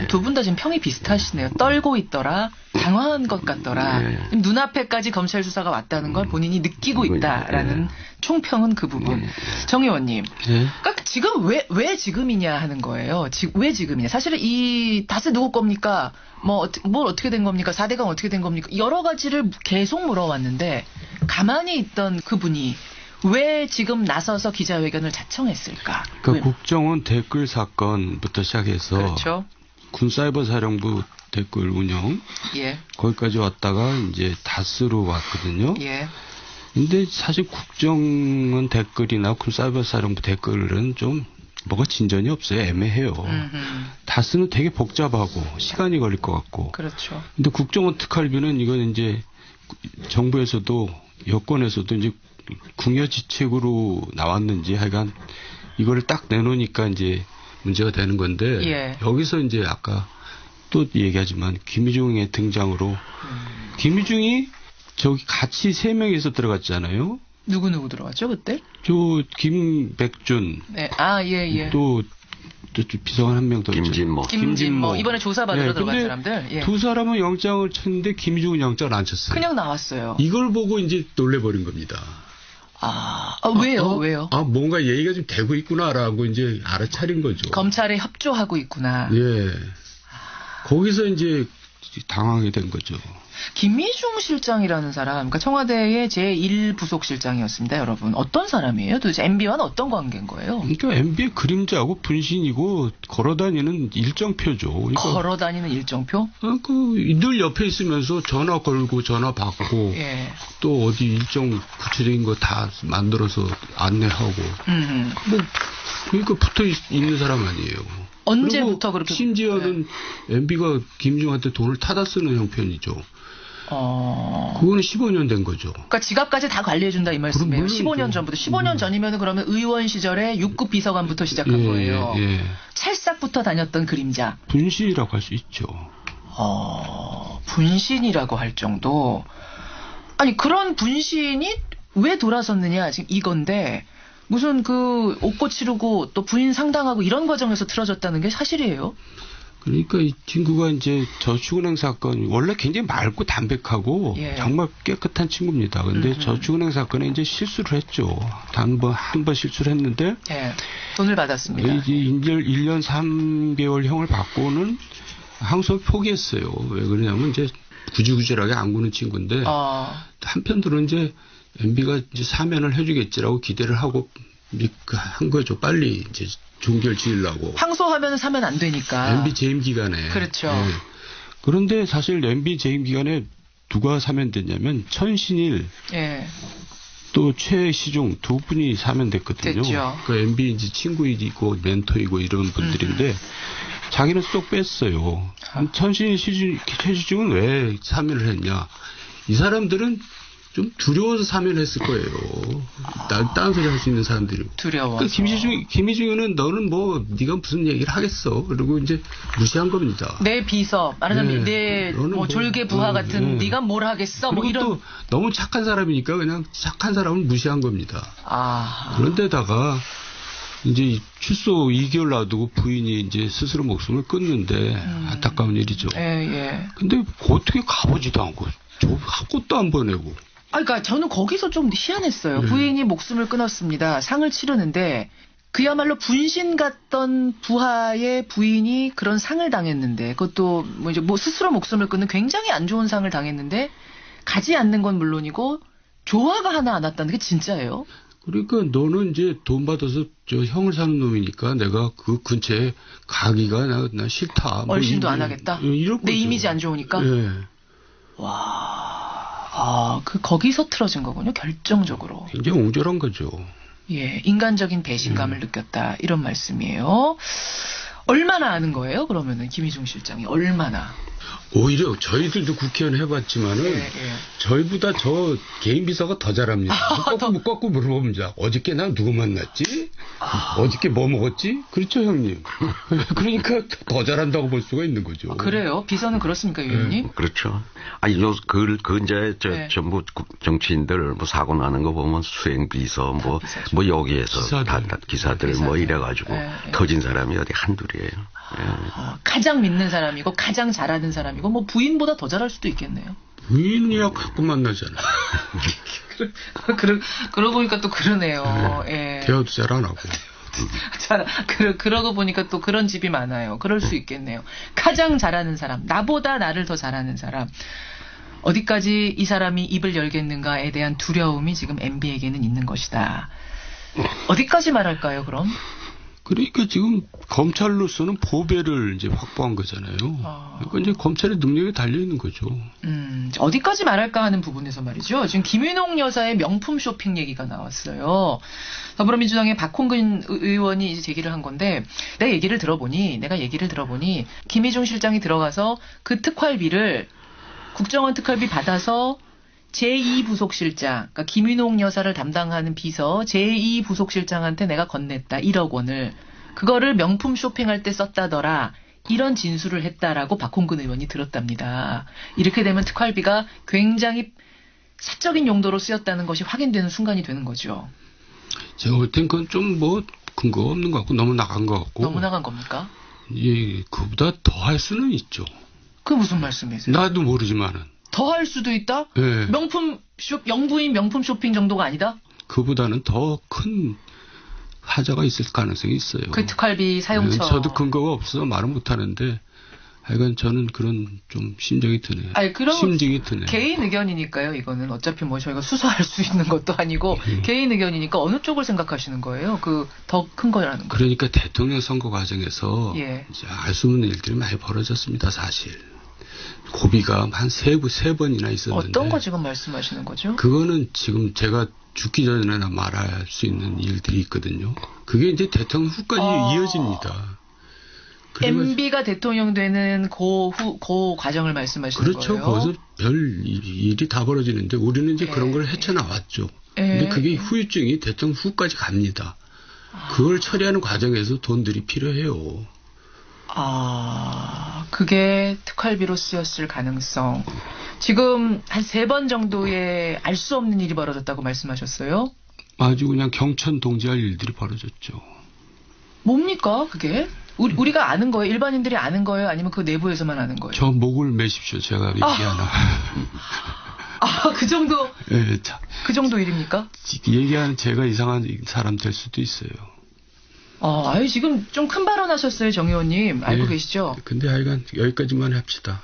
두 분 다 지금 평이 비슷하시네요. 떨고 있더라, 당황한 것 같더라. 눈앞에까지 검찰 수사가 왔다는 걸 본인이 느끼고 있다라는 총평은 그 부분. 정 의원님, 그러니까 지금 왜 지금이냐 하는 거예요. 왜 지금이냐. 사실은 이 다스 누구 겁니까? 뭘 어떻게 된 겁니까? 4대강 어떻게 된 겁니까? 여러 가지를 계속 물어왔는데 가만히 있던 그분이 왜 지금 나서서 기자회견을 자청했을까? 그러니까 국정원 댓글 사건부터 시작해서 군사이버사령부 댓글 운영 거기까지 왔다가 이제 다스로 왔거든요. 근데 사실 국정원 댓글이나 군사이버사령부 댓글은 좀 뭐가 진전이 없어요. 애매해요. 다스는 되게 복잡하고 시간이 걸릴 것 같고. 그렇죠. 근데 국정원 특활비는 이건 이제 정부에서도 여권에서도 이제 궁여지책으로 나왔는지 하여간 이거를 딱 내놓으니까 이제 문제가 되는 건데 여기서 이제 아까 또 얘기하지만 김희중의 등장으로 김희중이 저기 같이 3명이서 들어갔잖아요. 누구 들어갔죠 그때? 김백준. 또 비서관 한 명 더 김진모. 이번에 조사받으러 들어간 사람들. 두 사람은 영장을 쳤는데 김희중은 영장을 안 쳤어요. 그냥 나왔어요. 이걸 보고 이제 놀래버린 겁니다. 왜요? 뭔가 얘기가 좀 되고 있구나라고 이제 알아차린 거죠. 검찰에 협조하고 있구나. 거기서 이제 당황하게 된 거죠. 김희중 실장이라는 사람, 그러니까 청와대의 제1부속실장이었습니다, 여러분. 어떤 사람이에요? 도대체 MB와는 어떤 관계인 거예요? 그러니까 MB의 그림자고 분신이고 걸어다니는 일정표죠. 그러니까 걸어다니는 일정표? 늘 옆에 있으면서 전화 걸고 전화 받고 또 어디 일정 구체적인 거 다 만들어서 안내하고 그러니까 붙어 있는 사람 아니에요. 언제부터 그렇게? 심지어는 MB가 김중한테 돈을 타다 쓰는 형편이죠. 그거는 15년 된 거죠. 그러니까 지갑까지 다 관리해준다 이 말씀이에요. 15년 전부터. 15년 전이면 그러면 의원 시절에 6급 비서관부터 시작한 거예요. 찰싹부터 다녔던 그림자. 분신이라고 할 수 있죠. 분신이라고 할 정도. 아니 그런 분신이 왜 돌아섰느냐 지금 이건데 무슨 그 옷고 치르고 또 부인 상당하고 이런 과정에서 틀어졌다는 게 사실이에요? 그러니까 이 친구가 이제 저축은행 사건 원래 굉장히 맑고 담백하고 정말 깨끗한 친구입니다. 근데 저축은행 사건에 이제 실수를 했죠. 한 번 실수를 했는데 돈을 받았습니다. 이제 1년 3개월 형을 받고는 항소를 포기했어요. 왜 그러냐면 이제 구질구질하게 안 구는 친구인데 한편으로는 이제 MB가 이제 사면을 해주겠지라고 기대를 하고 한 거죠. 빨리 이제 종결 지으려고. 항소하면 사면 안 되니까. MB 재임 기간에. 그렇죠. 그런데 사실 MB 재임 기간에 누가 사면됐냐면 천신일 또 최시중 두 분이 사면됐거든요. 됐죠. 그 MB 이제 친구이고 멘토이고 이런 분들인데 자기는 쏙 뺐어요. 천신일 최시중은 왜 사면을 했냐? 이 사람들은 좀 두려워서 사면했을 거예요. 다른 소리 할 수 있는 사람들이. 두려워서. 김희중은 너는 뭐 네가 무슨 얘기를 하겠어. 그리고 이제 무시한 겁니다. 내 비서, 말하자면 내 뭐 졸개 부하 같은 네가 뭘 하겠어. 뭐 이런. 또 너무 착한 사람이니까 그냥 착한 사람을 무시한 겁니다. 그런데다가 이제 출소 2개월 놔두고 부인이 이제 스스로 목숨을 끊는데 안타까운 일이죠. 근데 어떻게 가보지도 않고 꽃도 안 보내고. 그러니까 저는 거기서 좀 희한했어요. 부인이 목숨을 끊었습니다. 상을 치르는데 그야말로 분신 같던 부하의 부인이 그런 상을 당했는데 그것도 뭐 이제 스스로 목숨을 끊는 굉장히 안 좋은 상을 당했는데 가지 않는 건 물론이고 조화가 하나 안 왔다는 게 진짜예요? 그러니까 너는 이제 돈 받아서 저 형을 사는 놈이니까 내가 그 근처에 가기가 나 싫다. 얼씬도 안 하겠다? 이런 내 거죠. 이미지 안 좋으니까? 네. 와, 거기서 틀어진 거군요, 결정적으로. 굉장히 옹졸한 거죠. 예, 인간적인 배신감을 느꼈다. 이런 말씀이에요. 얼마나 아는 거예요, 그러면은, 김희중 실장이? 얼마나? 오히려 저희들도 국회의원 해봤지만은 저희보다 저 개인 비서가 더 잘합니다. 거꾸로 물어보면 어저께 나 누구 만났지? 어저께 뭐 먹었지? 그렇죠, 형님. 그러니까 더 잘한다고 볼 수가 있는 거죠. 그래요? 비서는 그렇습니까, 위원님? 그렇죠. 아니, 이제 전부 정치인들 뭐 사고 나는 거 보면 수행 비서 뭐 여기에서 기사들 뭐 이래가지고 터진 사람이 어디 한둘이에요. 가장 믿는 사람이고 가장 잘하는 사람이고 뭐 부인보다 더 잘할 수도 있겠네요. 부인이야 갖고 만나잖아. 그러고 보니까 또 그러네요. 예. 대화도 잘 안 하고. 그러고 보니까 또 그런 집이 많아요. 그럴 수 있겠네요. 가장 잘하는 사람, 나보다 나를 더 잘하는 사람. 어디까지 이 사람이 입을 열겠는가에 대한 두려움이 지금 MB에게는 있는 것이다. 어디까지 말할까요, 그럼? 그러니까 지금 검찰로서는 보배를 이제 확보한 거잖아요. 그러니까 이제 검찰의 능력에 달려 있는 거죠. 어디까지 말할까 하는 부분에서 말이죠. 지금 김윤옥 여사의 명품 쇼핑 얘기가 나왔어요. 더불어민주당의 박홍근 의원이 이제 제기를 한 건데, 내가 얘기를 들어보니 김희중 실장이 들어가서 그 특활비를 국정원 특활비 받아서 제2부속실장, 그러니까 김윤옥 여사를 담당하는 비서 제2부속실장한테 내가 건넸다. 1억 원을. 그거를 명품 쇼핑할 때 썼다더라. 이런 진술을 했다라고 박홍근 의원이 들었답니다. 이렇게 되면 특활비가 굉장히 사적인 용도로 쓰였다는 것이 확인되는 순간이 되는 거죠. 제가 볼 땐 그건 좀 근거 없는 것 같고 너무 나간 것 같고. 너무 나간 겁니까? 예, 그보다 더 할 수는 있죠. 그게 무슨 말씀이세요? 나도 모르지만은. 더 할 수도 있다? 네. 영부인 명품 쇼핑 정도가 아니다? 그보다는 더 큰 하자가 있을 가능성이 있어요. 그 특활비 사용처. 네, 저도 근거가 없어서 말은 못하는데 하여간 저는 그런 좀 심정이 드네요. 심증이 드네요. 개인 의견이니까요. 이거는 어차피 뭐 저희가 수사할 수 있는 것도 아니고 개인 의견이니까 어느 쪽을 생각하시는 거예요? 그 더 큰 거라는 거. 그러니까 대통령 선거 과정에서 이제 알 수 없는 일들이 많이 벌어졌습니다. 사실. 고비가 한 세 번이나 있었는데. 어떤 거 지금 말씀하시는 거죠? 그거는 지금 제가 죽기 전에나 말할 수 있는 일들이 있거든요. 그게 이제 대통령 후까지 이어집니다. MB가 대통령 되는 그 과정을 말씀하시는 그렇죠. 거예요? 거기서 별 일이 다 벌어지는데 우리는 이제 그런 걸 헤쳐나왔죠. 근데 그게 후유증이 대통령 후까지 갑니다. 그걸 처리하는 과정에서 돈들이 필요해요. 그게 특활비로 쓰였을 가능성. 지금 한 3번 정도의 알 수 없는 일이 벌어졌다고 말씀하셨어요? 아주 그냥 경천동지할 일들이 벌어졌죠. 뭡니까 그게? 우리가 아는 거예요? 일반인들이 아는 거예요? 아니면 그 내부에서만 아는 거예요? 저 목을 매십시오. 제가 얘기하나. 그 정도? 네, 그 정도 일입니까? 얘기하는 제가 이상한 사람 될 수도 있어요. 지금 좀 큰 발언 하셨어요, 정 의원님. 알고 계시죠? 근데 하여간 여기까지만 합시다.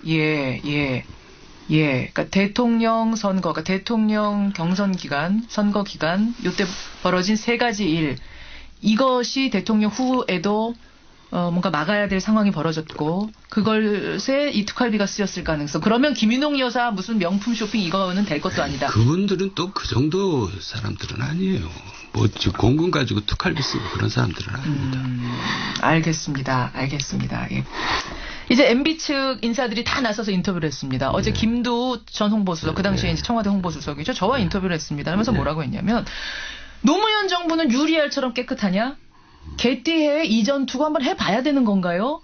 그러니까 대통령 선거, 그러니까 대통령 경선 기간, 선거 기간, 요때 벌어진 3가지 일. 이것이 대통령 후에도 뭔가 막아야 될 상황이 벌어졌고, 그것에 이 특활비가 쓰였을 가능성. 그러면 김윤옥 여사 무슨 명품 쇼핑 이거는 될 것도 아니다. 그분들은 또 그 정도 사람들은 아니에요. 뭐 공군 가지고 특활비 쓰고 그런 사람들은 아닙니다. 알겠습니다. 예. 이제 MB 측 인사들이 다 나서서 인터뷰를 했습니다. 어제 김두 전 홍보수석, 그 당시에 이제 청와대 홍보수석이죠. 저와 인터뷰를 했습니다. 하면서 뭐라고 했냐면, 노무현 정부는 유리알처럼 깨끗하냐? 개띠해 이전 투구 한번 해봐야 되는 건가요?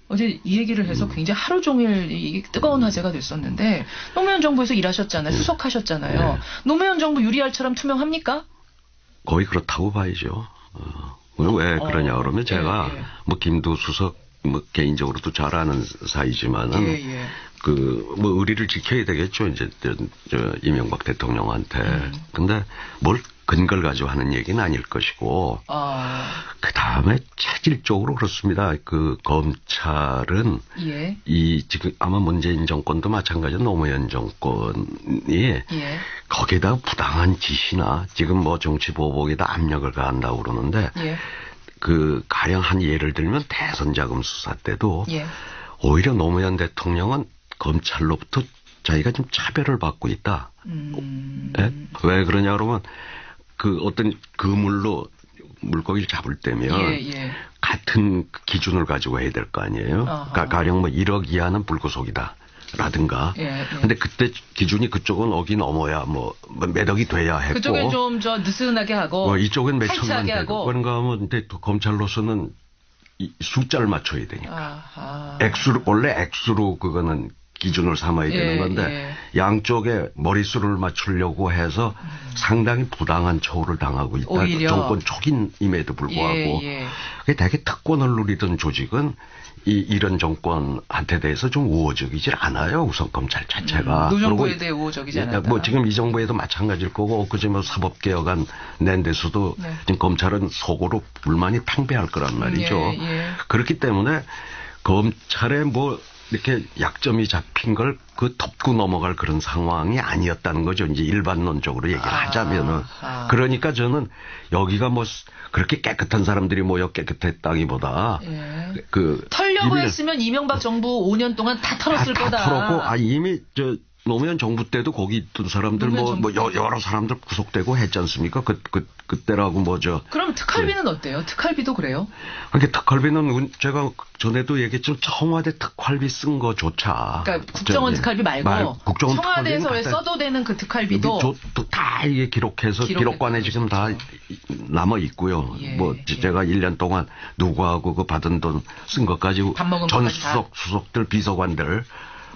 어제 이 얘기를 해서 굉장히 하루 종일 뜨거운 화제가 됐었는데, 노무현 정부에서 일하셨잖아요. 수석하셨잖아요. 노무현 정부 유리알처럼 투명합니까? 거의 그렇다고 봐야죠. 왜 그러냐 그러면 제가 뭐 김두 수석 뭐 개인적으로도 잘 아는 사이지만은 뭐 의리를 지켜야 되겠죠. 이제 저 이명박 대통령한테. 근데 뭘 근거를 가지고 하는 얘기는 아닐 것이고 그 다음에 체질적으로 그렇습니다. 그 검찰은 예. 이 지금 아마 문재인 정권도 마찬가지로 노무현 정권이 예. 거기에다가 부당한 지시나 지금 뭐 정치 보복에다 압력을 가한다고 그러는데 예. 그 가령 한 예를 들면 대선 자금 수사 때도 예. 오히려 노무현 대통령은 검찰로부터 자기가 좀 차별을 받고 있다. 예? 왜 그러냐 그러면 그 어떤 그물로 물고기를 잡을 때면 예. 같은 기준을 가지고 해야 될 거 아니에요. 그러니까 가령 뭐 1억 이하는 불구속이다. 라든가. 근데 그때 기준이 그쪽은 억이 넘어야 뭐 몇 억이 돼야 했고. 그쪽은 좀 저 느슨하게 하고. 이쪽은 몇 천만 되고. 그런가 하면 근데 또 검찰로서는 이 숫자를 맞춰야 되니까. 원래 액수로 그거는 기준을 삼아야 되는 건데 양쪽에 머릿수를 맞추려고 해서 상당히 부당한 처우를 당하고 있다. 오히려. 정권 초기임에도 불구하고 그게 되게 특권을 누리던 조직은 이런 정권한테 대해서 좀 우호적이질 않아요. 우선 검찰 자체가. 노정부에 대해 우호적이지 않았다. 뭐 지금 이 정부에도 마찬가지일 거고 엊그제 뭐 사법개혁안 낸 데서도 지금 검찰은 속으로 불만이 팽배할 거란 말이죠. 그렇기 때문에 검찰에 뭐 이렇게 약점이 잡힌 걸 그 덮고 넘어갈 그런 상황이 아니었다는 거죠. 이제 일반론적으로 얘기를 하자면은. 그러니까 저는 여기가 뭐 그렇게 깨끗한 사람들이 모여 깨끗했다기보다 털려고 했으면 이명박 정부 5년 동안 다 털었을 거다. 다 털었고 이미 노무현 정부 때도 거기 있던 사람들 여러 사람들 구속되고 했지 않습니까? 그때라고 뭐죠. 그럼 특활비는 어때요? 특활비도 그래요? 그러니까 특활비는 제가 전에도 얘기했지만 청와대 특활비 쓴 거조차. 그러니까 국정원 특활비 말고 청와대에서 왜 써도 되는 그 특활비도 다 이게 기록관에 지금 다 남아 있고요. 제가 1년 동안 누구하고 그 받은 돈 쓴 것까지 전 수석들 비서관들.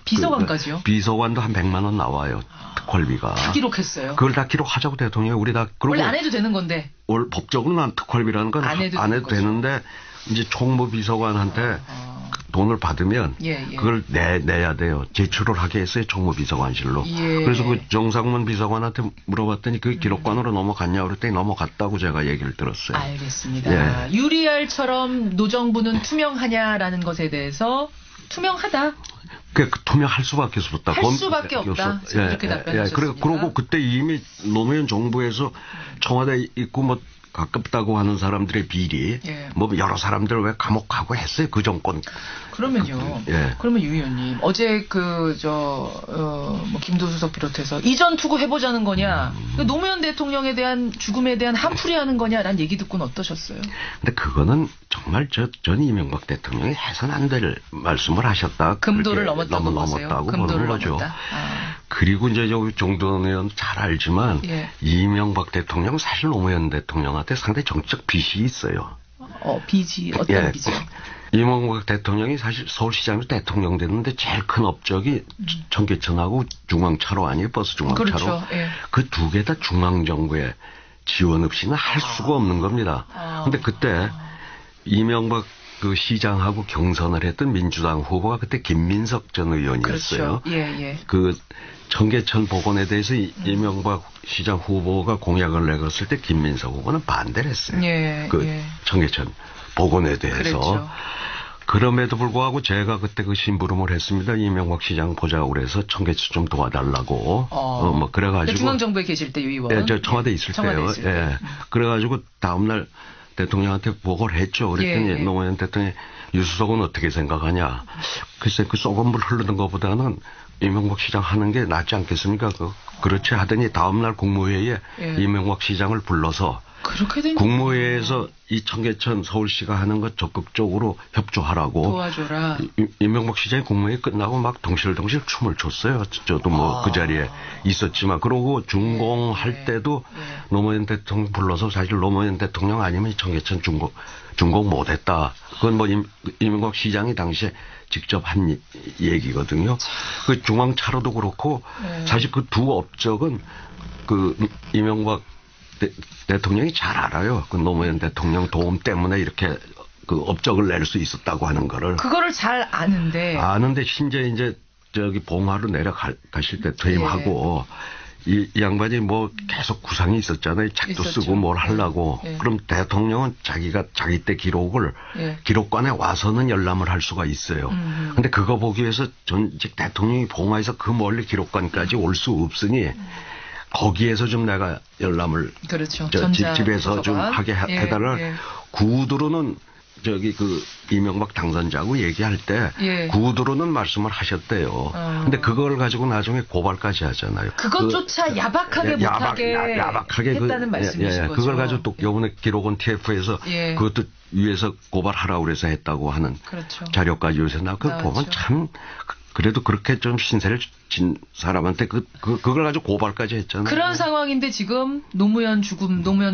비서관까지요? 비서관도 한 100만 원 나와요. 특활비가. 다 기록했어요. 그걸 다 기록하자고 대통령이 우리 다. 원래 안 해도 되는 건데. 법적으로는 특활비라는 건 안 해도 되는데 이제 총무비서관한테 돈을 받으면 그걸 내야 돼요. 제출을 하게 했어요. 총무비서관실로. 그래서 그 정상문 비서관한테 물어봤더니 그 기록관으로 넘어갔냐 그랬더니 넘어갔다고 제가 얘기를 들었어요. 알겠습니다. 유리알처럼 노정부는 투명하냐라는 것에 대해서 투명하다. 투명할 수밖에 없다. 할 수밖에 없다. 이렇게 답변하셨습니다. 그리고 그때 이미 노무현 정부에서 청와대 있고 뭐 가깝다고 하는 사람들의 비리, 뭐 여러 사람들 왜 감옥 가고 했어요. 그 정권. 그러면요. 그러면 유 의원님 어제 뭐 김도 수석 비롯해서 이전 투구 해보자는 거냐, 노무현 대통령에 대한 죽음에 대한 한풀이하는 거냐라는 얘기 듣고는 어떠셨어요? 근데 그거는 정말 전 이명박 대통령이 해서는 안 될 말씀을 하셨다. 금도를 넘었다고 보는 거죠. 그리고 이제 여기 정도원 의원 잘 알지만 이명박 대통령 사실 노무현 대통령한테 상당히 정치적 빚이 있어요. 빚이 어떤 빚이요? 이명박 대통령이 사실 서울시장에서 대통령 됐는데 제일 큰 업적이 청계천하고 중앙차로 아니에요? 버스 중앙차로. 그렇죠. 그 두 개 다 중앙정부의 지원 없이는 할 수가 없는 겁니다. 근데 그때 이명박 그 시장하고 경선을 했던 민주당 후보가 그때 김민석 전 의원이었어요. 그렇죠. 그 청계천 복원에 대해서 이명박 시장 후보가 공약을 내걸었을 때 김민석 후보는 반대를 했어요. 청계천 복원에 대해서. 그랬죠. 그럼에도 불구하고 제가 그때 그 심부름을 했습니다. 이명박 시장 보자고 그래서 청계천 좀 도와달라고. 뭐 그래가지고. 중앙정부에 계실 때 유 의원. 저 청와대 있을 때요. 그래가지고 다음날 대통령한테 보고를 했죠. 그랬더니 노무현 대통령이 유수석은 어떻게 생각하냐. 글쎄 그 썩은 물 흐르는 것보다는 이명박 시장 하는 게 낫지 않겠습니까? 그렇지 하더니 다음날 국무회의에 이명박 시장을 불러서 국무회의에서 이 청계천 서울시가 하는 것 적극적으로 협조하라고 도와줘라. 이명박 시장이 국무회의 끝나고 막 덩실덩실 춤을 췄어요. 저도 뭐 그 자리에 있었지만 그러고 준공할 때도 노무현 대통령 불러서 사실 노무현 대통령 아니면 청계천 준공 못했다. 그건 뭐 이명박 시장이 당시에 직접 한 얘기거든요. 그 중앙차로도 그렇고 사실 그 두 업적은 그 이명박 대통령이 잘 알아요. 그 노무현 대통령 도움 때문에 이렇게 그 업적을 낼 수 있었다고 하는 거를. 그거를 잘 아는데 심지어 이제 저기 봉화로 내려가실 때 퇴임하고 이 양반이 뭐 계속 구상이 있었잖아요. 책도 있었죠. 쓰고 뭘 하려고. 예. 그럼 대통령은 자기가 자기 때 기록을 예. 기록관에 와서는 열람을 할 수가 있어요. 근데 그거 보기 위해서 전직 대통령이 봉화에서 그 멀리 기록관까지 올 수 없으니 거기에서 좀 내가 열람을 그렇죠. 집에서 좀 하게 해달라. 예. 구두로는 저기 그 이명박 당선자하고 얘기할 때 예. 구두로는 말씀을 하셨대요. 근데 그걸 가지고 나중에 고발까지 하잖아요. 그것조차 야박하게 못하게 야박하게 했다는 말씀이신 거죠. 그걸 가지고 또 요번에 기록원 TF에서 예. 그것도 위에서 고발하라고 그래서 했다고 하는 그렇죠. 자료까지 요새 그거 보면 참 그래도 그렇게 좀 신세를 진 사람한테 그걸 가지고 고발까지 했잖아요. 그런 상황인데 지금 노무현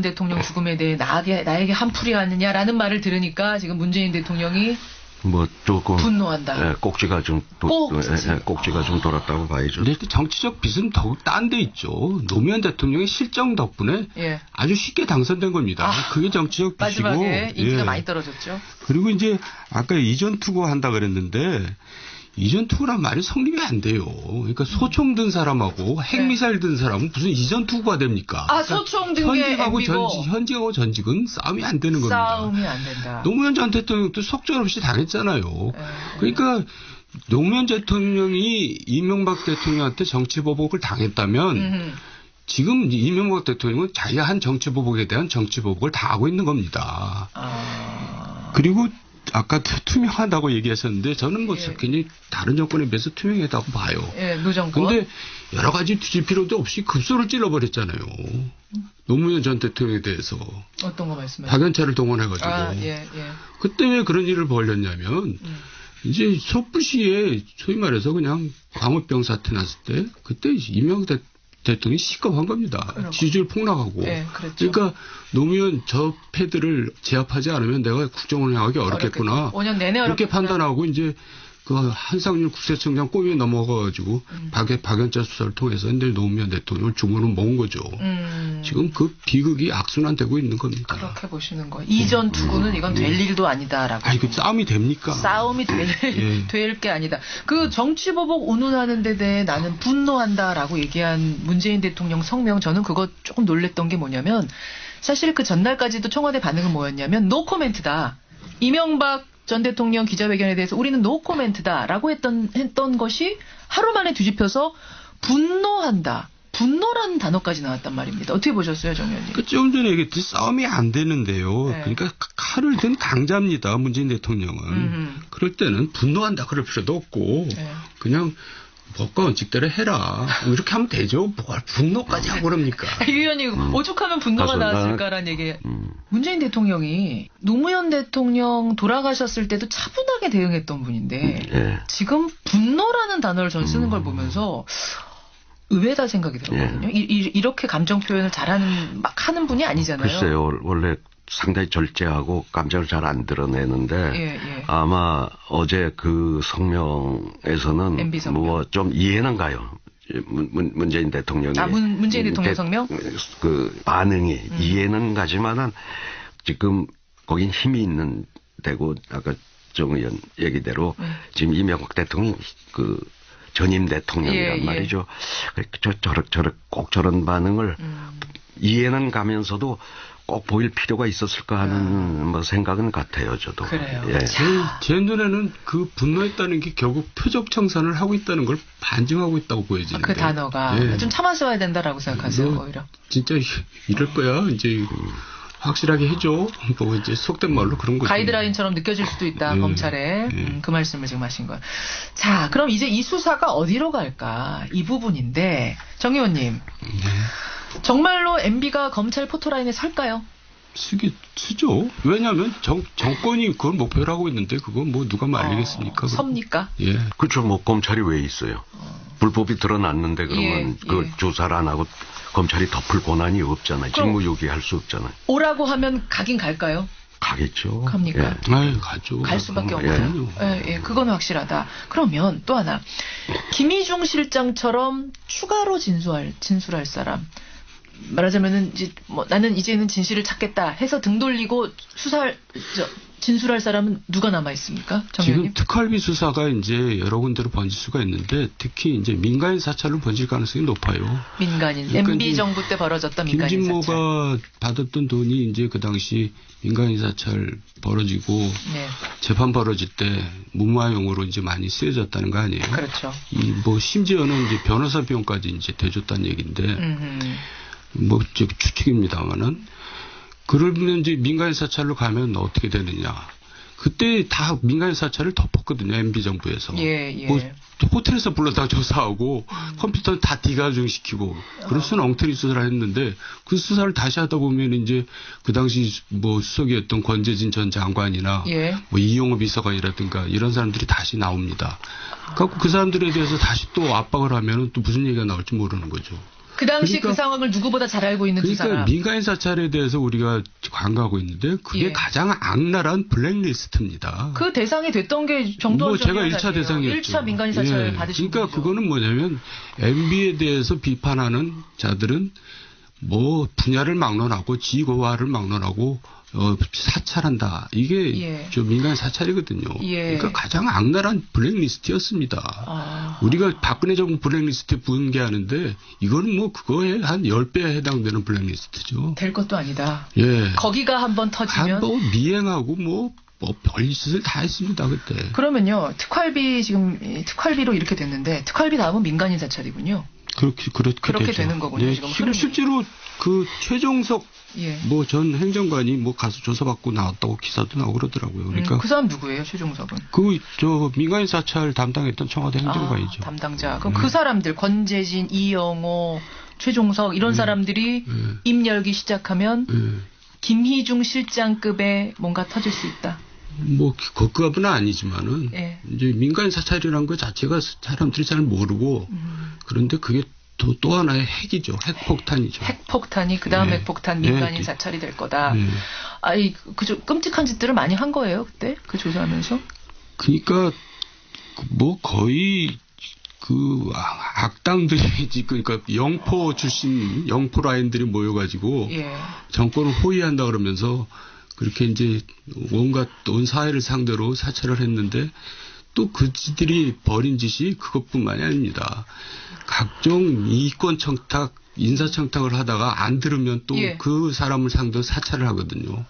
대통령 죽음에 대해 나에게 한풀이 하느냐라는 말을 들으니까 지금 문재인 대통령이 뭐 조금 분노한다. 예, 꼭지가 좀 꼭지가 좀 돌았다고 봐야죠. 근데 정치적 빚은 더욱 딴 데 있죠. 노무현 대통령의 실정 덕분에 예. 아주 쉽게 당선된 겁니다. 그게 정치적 빚이고 마지막에 인기가 많이 떨어졌죠. 그리고 이제 아까 이전 투구 한다 그랬는데 이전 투구란 말이 성립이 안 돼요. 그러니까 소총 든 사람하고 핵미사일 든 사람은 무슨 이전 투구가 됩니까? 소총 든 게 현직하고 전직은 싸움이 안 되는 겁니다. 싸움이 안 된다. 노무현 전 대통령도 속절없이 당했잖아요. 그러니까 노무현 대통령이 이명박 대통령한테 정치보복을 당했다면 지금 이명박 대통령은 자기가 한 정치보복에 대한 정치보복을 다 하고 있는 겁니다. 그리고 아까 투명하다고 얘기하셨는데 저는 뭐 굉장히 다른 정권에 비해서 투명하다고 봐요. 예, 노정권. 근데 여러 가지 뒤질 필요도 없이 급소를 찔러버렸잖아요. 노무현 전 대통령에 대해서. 어떤 거 말씀하세요? 박연차를 동원해가지고. 그때 왜 그런 일을 벌였냐면 이제 섣부시에 소위 말해서 그냥 광우병 사태 났을 때 그때 이명박 대통령이 시급한 겁니다. 지지율 폭락하고. 네, 그렇죠. 그러니까 노무현 저 패드를 제압하지 않으면 내가 국정을 운영하기 어렵겠구나. 5년 내내 이렇게 판단하고 이제 그 한상률 국세청장 꼬미에 넘어가가지고 박연차 수사를 통해서 근데 노무현 대통령을 주문을 모은 거죠. 지금 그 비극이 악순환되고 있는 겁니다. 그렇게 보시는 거예요. 이전 투구는 이건 될 일도 아니다라고. 아니 그 싸움이 됩니까? 싸움이 될 게 아니다. 그 정치보복 운운하는 데 대해 나는 분노한다라고 얘기한 문재인 대통령 성명 저는 그거 조금 놀랬던 게 뭐냐면 사실 그 전날까지도 청와대 반응은 뭐였냐면 노 코멘트다. 이명박 전 대통령 기자회견에 대해서 우리는 노 코멘트다라고 했던 것이 하루 만에 뒤집혀서 분노한다. 분노라는 단어까지 나왔단 말입니다. 어떻게 보셨어요, 정 의원님? 좀 전에 얘기했듯이 싸움이 안 되는데요. 그러니까 칼을 든 강자입니다, 문재인 대통령은. 그럴 때는 분노한다 그럴 필요도 없고 그냥 법과 원칙대로 해라. 이렇게 하면 되죠. 뭘 분노까지 하고 그럽니까? 유 의원님 오죽하면 분노가 나왔을까라는 얘기. 문재인 대통령이 노무현 대통령 돌아가셨을 때도 차분하게 대응했던 분인데 지금 분노라는 단어를 전 쓰는 걸 보면서 의외다 생각이 들었거든요. 이렇게 감정 표현을 막 하는 분이 아니잖아요. 글쎄요. 원래 상당히 절제하고 감정을 잘 안 드러내는데 아마 어제 그 성명에서는 뭐 좀 이해는 가요. 문재인 대통령이 문재인 대통령 성명? 그 반응이 이해는 가지만은 지금 거긴 힘이 있는 데고 아까 정 의원 얘기대로 지금 이명박 대통령이 그 전임 대통령이란 말이죠. 꼭 저런 반응을 이해는 가면서도 꼭 보일 필요가 있었을까 하는 뭐 생각은 같아요, 저도. 그래요. 제 눈에는 그 분노했다는 게 결국 표적 청산을 하고 있다는 걸 반증하고 있다고 보여지는데. 그 단어가 좀 참았어야 된다라고 생각하세요, 오히려. 진짜 이럴 거야, 이제. 확실하게 해줘. 뭐 이제 속된 말로 그런 거죠. 가이드라인처럼 느껴질 수도 있다. 검찰에. 그 말씀을 지금 하신 거예요. 자, 그럼 이제 이 수사가 어디로 갈까? 이 부분인데 정 의원님. 정말로 MB가 검찰 포토라인에 설까요? 쓰죠. 왜냐하면 정권이 그걸 목표로 하고 있는데 그건 뭐 누가 말리겠습니까? 섭니까? 그렇죠. 뭐 검찰이 왜 있어요? 불법이 드러났는데 그러면 그 조사를 안 하고 검찰이 덮을 권한이 없잖아요. 직무유기할 수 없잖아요. 오라고 하면 가긴 갈까요? 가겠죠. 갑니까? 가죠. 갈 수밖에 없나요? 그건 확실하다. 그러면 또 하나. 김희중 실장처럼 추가로 진술할 사람. 말하자면은 이제 뭐 나는 이제는 진실을 찾겠다 해서 등 돌리고 진술할 사람은 누가 남아 있습니까? 정 의원님? 지금 특활비 수사가 이제 여러 군데로 번질 수가 있는데 특히 이제 민간인 사찰로 번질 가능성이 높아요. 민간인. 그러니까 MB 정부 때 벌어졌던 민간인 김진모가 받았던 돈이 이제 그 당시 민간인 사찰 벌어지고 네. 재판 벌어질 때 무마용으로 이제 많이 쓰여졌다는 거 아니에요? 그렇죠. 뭐 심지어는 이제 변호사 비용까지 이제 대줬다는 얘기인데 뭐 추측입니다만은 그러면 이제 민간인 사찰로 가면 어떻게 되느냐? 그때 다 민간인 사찰을 덮었거든요. MB 정부에서. 예. 뭐 호텔에서 불러다 조사하고 컴퓨터는 다 디가중시키고 그런 수는 엉터리 수사를 했는데 그 수사를 다시 하다 보면 이제 그 당시 뭐 수석이었던 권재진 전 장관이나 뭐 이용호 비서관이라든가 이런 사람들이 다시 나옵니다. 그러니까 그 사람들에 대해서 다시 또 압박을 하면 또 무슨 얘기가 나올지 모르는 거죠. 그 당시 그 상황을 누구보다 잘 알고 있는 두 사람. 그러니까 민간인 사찰에 대해서 우리가 관가하고 있는데 그게 가장 악랄한 블랙리스트입니다. 그 대상이 됐던 게 정도원 제가 1차 대상이었죠. 1차 민간인 사찰 받으신 그러니까 분이죠. 그거는 뭐냐면 MB에 대해서 비판하는 자들은 뭐 분야를 막론하고 지고화를 막론하고 사찰한다. 이게 저 민간인 사찰이거든요. 그러니까 가장 악랄한 블랙리스트였습니다. 우리가 박근혜 정부 블랙리스트에 분개하는데 이거는 뭐 그거에 한 10배에 해당되는 블랙리스트죠. 될 것도 아니다. 예. 거기가 한번 터지면 뭐 미행하고 뭐 별짓을 다 했습니다 그때. 그러면요 특활비로 이렇게 됐는데 특활비 다음은 민간인 사찰이군요. 그렇게 되죠. 되는 거군요. 지금 실제로 그 최종석 뭐 전 행정관이 뭐 가서 조사받고 나왔다고 기사도 나오고 그러더라고요. 그러니까 그 사람 누구예요, 최종석은? 저 민간인 사찰 담당했던 청와대 행정관이죠. 담당자. 그럼 그 사람들 권재진, 이영호, 최종석 이런 사람들이 입 열기 시작하면 김희중 실장급의 뭔가 터질 수 있다. 뭐 그급은 아니지만은 이제 민간인 사찰이라는 것 자체가 사람들이 잘 모르고 그런데 그게 또 하나의 핵이죠. 핵폭탄이죠. 핵폭탄이 그다음 핵폭탄 민간인 사찰이 될 거다. 그 끔찍한 짓들을 많이 한 거예요 그때 그 조사하면서. 그러니까 뭐 거의 그 악당들이 그러니까 영포 출신 영포 라인들이 모여가지고 정권을 호위한다 그러면서 그렇게 이제 온갖 온 사회를 상대로 사찰을 했는데 또 그들이 벌인 짓이 그것뿐만이 아닙니다. 각종 이권 청탁, 인사 청탁을 하다가 안 들으면 또 그 사람을 상대로 사찰을 하거든요.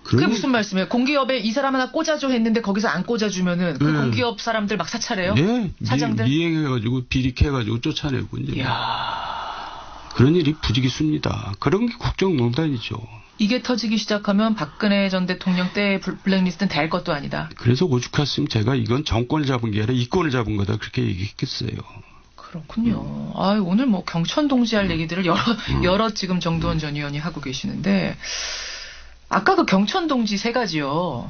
그게 무슨 말씀이에요? 공기업에 이 사람 하나 꽂아줘 했는데 거기서 안 꽂아주면은 그 공기업 사람들 막 사찰해요? 네. 사장들? 미행해가지고 비리해가지고 쫓아내고 이제. 그런 일이 부지기수입니다. 그런 게 국정농단이죠. 이게 터지기 시작하면 박근혜 전 대통령 때 블랙리스트는 될 것도 아니다. 그래서 오죽했으면 제가 이건 정권을 잡은 게 아니라 이권을 잡은 거다 그렇게 얘기했겠어요. 그렇군요. 오늘 뭐 경천 동지할 얘기들을 여러 지금 정두원 전 의원이 하고 계시는데 아까 그 경천 동지 3가지요.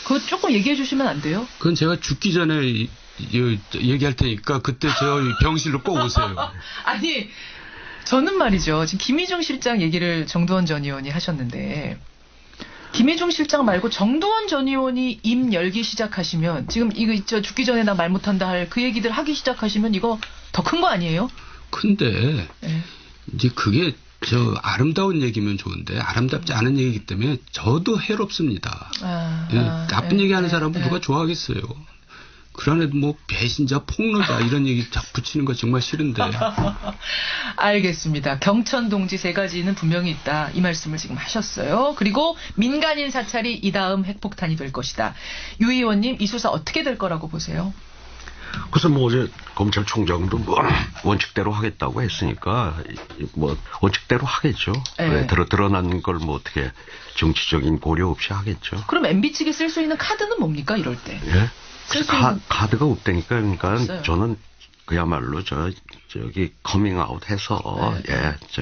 그거 조금 얘기해 주시면 안 돼요? 그건 제가 죽기 전에 얘기할 테니까 그때 저 병실로 꼭 오세요. 아니 저는 말이죠. 지금 김희중 실장 얘기를 정두원 전 의원이 하셨는데 김희중 실장 말고 정두원 전 의원이 입 열기 시작하시면 지금 이거 죽기 전에 나 말 못한다 할 그 얘기들 하기 시작하시면 이거 더 큰 거 아니에요? 근데 이제 그게 아름다운 얘기면 좋은데 아름답지 않은 얘기이기 때문에 저도 해롭습니다. 나쁜 얘기하는 사람은 누가 좋아하겠어요. 그러네 뭐 배신자, 폭로자 이런 얘기 자꾸 붙이는 거 정말 싫은데. 알겠습니다. 경천 동지 3가지는 분명히 있다. 이 말씀을 지금 하셨어요. 그리고 민간인 사찰이 이 다음 핵폭탄이 될 것이다. 유 의원님 이 수사 어떻게 될 거라고 보세요? 그래서 뭐 어제 검찰총장도 뭐 원칙대로 하겠다고 했으니까 뭐 원칙대로 하겠죠. 드러난 걸 뭐 어떻게 정치적인 고려 없이 하겠죠. 그럼 MB 측이 쓸 수 있는 카드는 뭡니까 이럴 때? 카드가 없다니까. 그러니까 없어요. 저는 그야말로 저기 커밍아웃 해서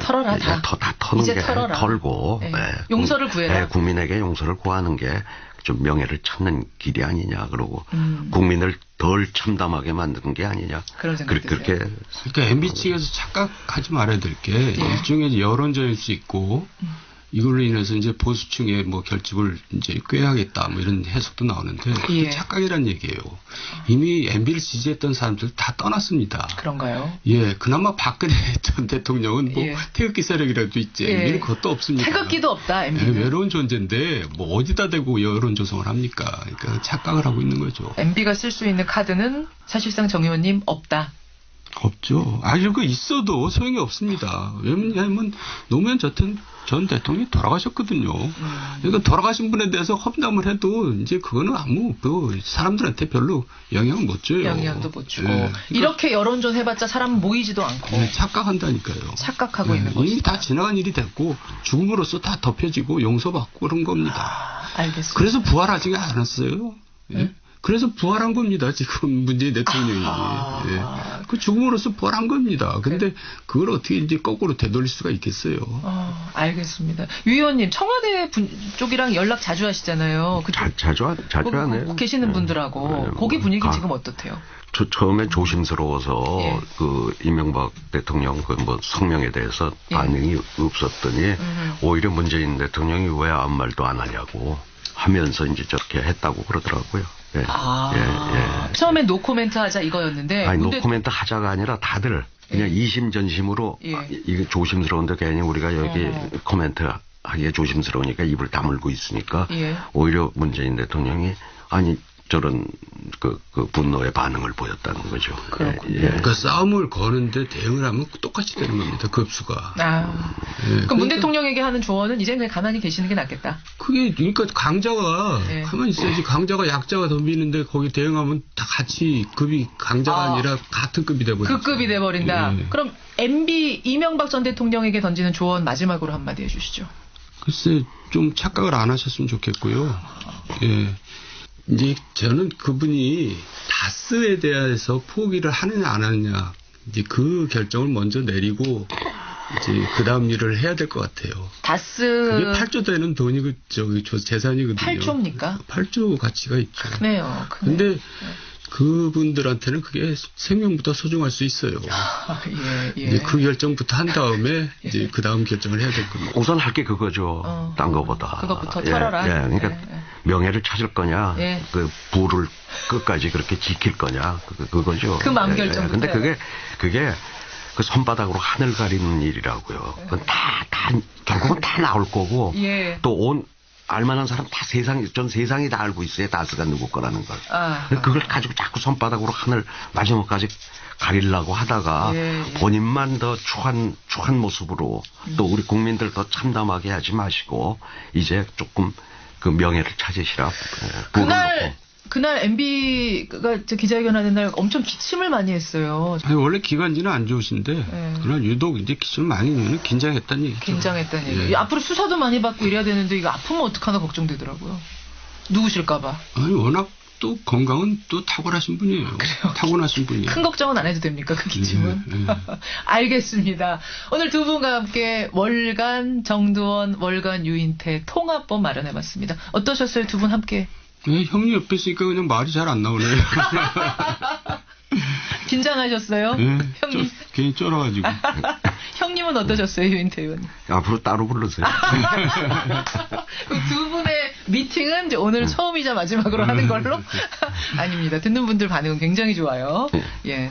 털어라 다. 다 터는 게 털고 용서를 구해라. 국민에게 용서를 구하는 게 좀 명예를 찾는 길이 아니냐. 그러고 국민을 덜 참담하게 만드는 게 아니냐. 그런 생각이 그렇게. 그러니까 MB 측에서 착각하지 말아야 될 게 일종의 여론전일 수 있고 이걸로 인해서 이제 보수층의 뭐 결집을 이제 꾀하겠다 뭐 이런 해석도 나오는데 그게 착각이란 얘기예요. 이미 MB를 지지했던 사람들 다 떠났습니다. 그런가요? 예, 그나마 박근혜 전 대통령은 뭐 태극기 세력이라도 있지 MB는 그것도 없습니다. 태극기도 없다. MB는. 외로운 존재인데 뭐 어디다 대고 여론 조성을 합니까? 그러니까 착각을 하고 있는 거죠. MB가 쓸 수 있는 카드는 사실상 정 의원님 없다. 없죠. 이런 거 있어도 소용이 없습니다. 왜냐하면 노무현 전 대통령이 돌아가셨거든요. 그러니까 돌아가신 분에 대해서 험담을 해도 이제 그거는 아무 사람들한테 별로 영향을 못 줘요. 영향도 못 주고. 그러니까 이렇게 여론전 해봤자 사람 모이지도 않고. 착각한다니까요. 착각하고 있는 거죠. 이미 다 지나간 일이 됐고 죽음으로써 다 덮여지고 용서받고 그런 겁니다. 알겠습니다. 그래서 부활하지 않았어요. 그래서 부활한 겁니다. 지금 문재인 대통령이. 그 죽음으로써 부활한 겁니다. 근데 그걸 어떻게 이제 거꾸로 되돌릴 수가 있겠어요. 알겠습니다. 유 의원님, 청와대 쪽이랑 연락 자주 하시잖아요. 자주 하네요. 계시는 분들하고. 거기 분위기 지금 어떻대요? 처음에 조심스러워서 그 이명박 대통령 그 뭐 성명에 대해서 반응이 없었더니 오히려 문재인 대통령이 왜 아무 말도 안 하냐고 하면서 이제 저렇게 했다고 그러더라고요. 처음에 노코멘트 하자 이거였는데. 노코멘트 하자가 아니라 다들 그냥 이심전심으로 이게 조심스러운데 괜히 우리가 여기 코멘트 하기에 조심스러우니까 입을 다물고 있으니까 오히려 문재인 대통령이 저런 그 분노의 반응을 보였다는 거죠. 그러니까 싸움을 거는데 대응을 하면 똑같이 되는 겁니다. 급수가. 그럼 문 대통령에게 하는 조언은 이제 그냥 가만히 계시는 게 낫겠다. 그러니까 강자가 가만히 있어야지. 강자가 약자가 덤비는데 거기 대응하면 다 같이 급이 강자가 아니라 같은 급이 돼버린다. 그 급이 돼버린다. 그럼 MB 이명박 전 대통령에게 던지는 조언 마지막으로 한마디 해주시죠. 글쎄 좀 착각을 안 하셨으면 좋겠고요. 이제 저는 그분이 다스에 대해서 포기를 하느냐 안 하느냐 이제 그 결정을 먼저 내리고 이제 그 다음 일을 해야 될 것 같아요. 다스 그게 8조 되는 돈이 재산이거든요. 8조입니까? 8조 가치가 있죠. 크네요. 근데 그분들한테는 그게 생명보다 소중할 수 있어요. 이제 그 결정부터 한 다음에 이제 그 다음 결정을 해야 될 겁니다. 우선 할 게 그거죠. 딴 거보다. 그것부터 털어라. 그러니까 명예를 찾을 거냐, 그 부를 끝까지 그렇게 지킬 거냐, 그거죠. 그 마음 결정. 근데 그게 그 손바닥으로 하늘 가리는 일이라고요. 그건 결국은 다 나올 거고 또 알만한 사람 다 전 세상이 다 알고 있어요. 다스가 누구 거라는 걸. 그걸 가지고 자꾸 손바닥으로 하늘 마지막까지 가리려고 하다가 본인만 더 추한 모습으로 또 우리 국민들 더 참담하게 하지 마시고 이제 조금 그 명예를 찾으시라. 그날 MB가 기자회견하는 날 엄청 기침을 많이 했어요. 원래 기관지는 안 좋으신데 그날 유독 이제 기침을 많이 내면 긴장했다는 얘기죠. 긴장했다는 얘기. 앞으로 수사도 많이 받고 이래야 되는데 이거 아프면 어떡하나 걱정되더라고요. 누구실까봐. 워낙 또 건강은 또 탁월하신 분이에요. 그래요? 타고나신 분이에요. 큰 걱정은 안 해도 됩니까? 그 기침은. 알겠습니다. 오늘 두 분과 함께 월간 정두원, 월간 유인태 통합법 마련해봤습니다. 어떠셨어요? 두 분 함께. 형님 옆에 있으니까 그냥 말이 잘 안 나오네요. 긴장하셨어요? 형님. 괜히 쫄아가지고. 형님은 어떠셨어요, 유인태 의원님? 앞으로 따로 불러주세요. 두 분의 미팅은 이제 오늘 처음이자 마지막으로 하는 걸로? 아닙니다. 듣는 분들 반응은 굉장히 좋아요.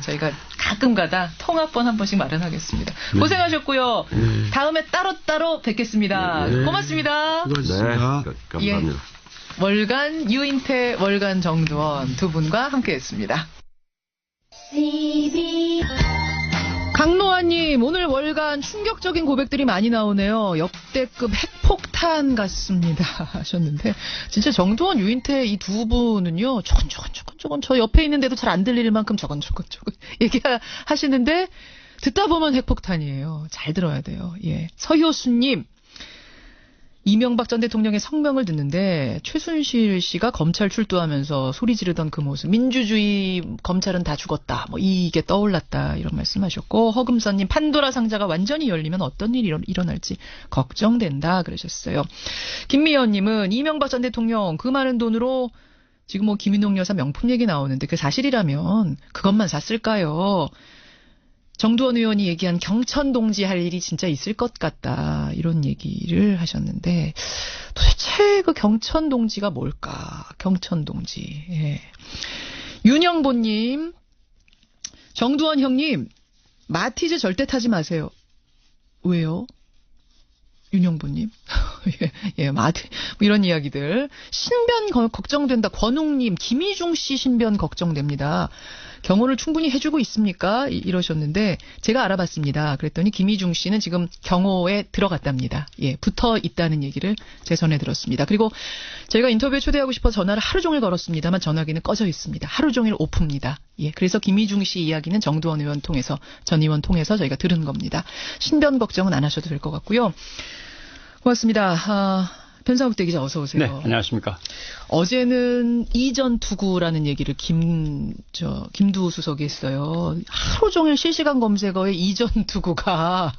저희가 가끔가다 통합본 한 번씩 마련하겠습니다. 고생하셨고요. 다음에 따로따로 뵙겠습니다. 고맙습니다. 수고하셨습니다. 감사합니다. 월간 유인태, 월간 정두원 두 분과 함께했습니다. 강노아님, 오늘 월간 충격적인 고백들이 많이 나오네요. 역대급 핵폭탄 같습니다 하셨는데, 진짜 정두원, 유인태 이 두 분은요, 조곤조곤 저 옆에 있는데도 잘 안 들릴 만큼 조곤 얘기하시는데 듣다 보면 핵폭탄이에요. 잘 들어야 돼요. 서효수님, 이명박 전 대통령의 성명을 듣는데 최순실 씨가 검찰 출두하면서 소리 지르던 그 모습, 민주주의 검찰은 다 죽었다, 뭐 이게 떠올랐다 이런 말씀하셨고, 허금선님, 판도라 상자가 완전히 열리면 어떤 일이 일어날지 걱정된다 그러셨어요. 김미연님은 이명박 전 대통령 그 많은 돈으로 지금 뭐 김인홍 여사 명품 얘기 나오는데 그 사실이라면 그것만 샀을까요? 정두원 의원이 얘기한 경천동지 할 일이 진짜 있을 것 같다. 이런 얘기를 하셨는데 도대체 그 경천동지가 뭘까? 경천동지. 예. 윤영보님, 정두원 형님, 마티즈 절대 타지 마세요. 왜요? 윤영보님. 예, 마티, 뭐 이런 이야기들. 신변 걱정된다. 권웅님, 김희중 씨 신변 걱정됩니다. 경호를 충분히 해주고 있습니까? 이러셨는데 제가 알아봤습니다. 그랬더니 김희중 씨는 지금 경호에 들어갔답니다. 예, 붙어 있다는 얘기를 제 전해 들었습니다. 그리고 저희가 인터뷰에 초대하고 싶어서 전화를 하루 종일 걸었습니다만 전화기는 꺼져 있습니다. 하루 종일 오프입니다. 예, 그래서 김희중 씨 이야기는 정두원 의원 통해서, 전 의원 통해서 저희가 들은 겁니다. 신변 걱정은 안 하셔도 될 것 같고요. 고맙습니다. 변상욱 기자 어서 오세요. 네, 안녕하십니까. 어제는 이전 투구라는 얘기를 김두호 수석이 했어요. 하루 종일 실시간 검색어에 이전 투구가.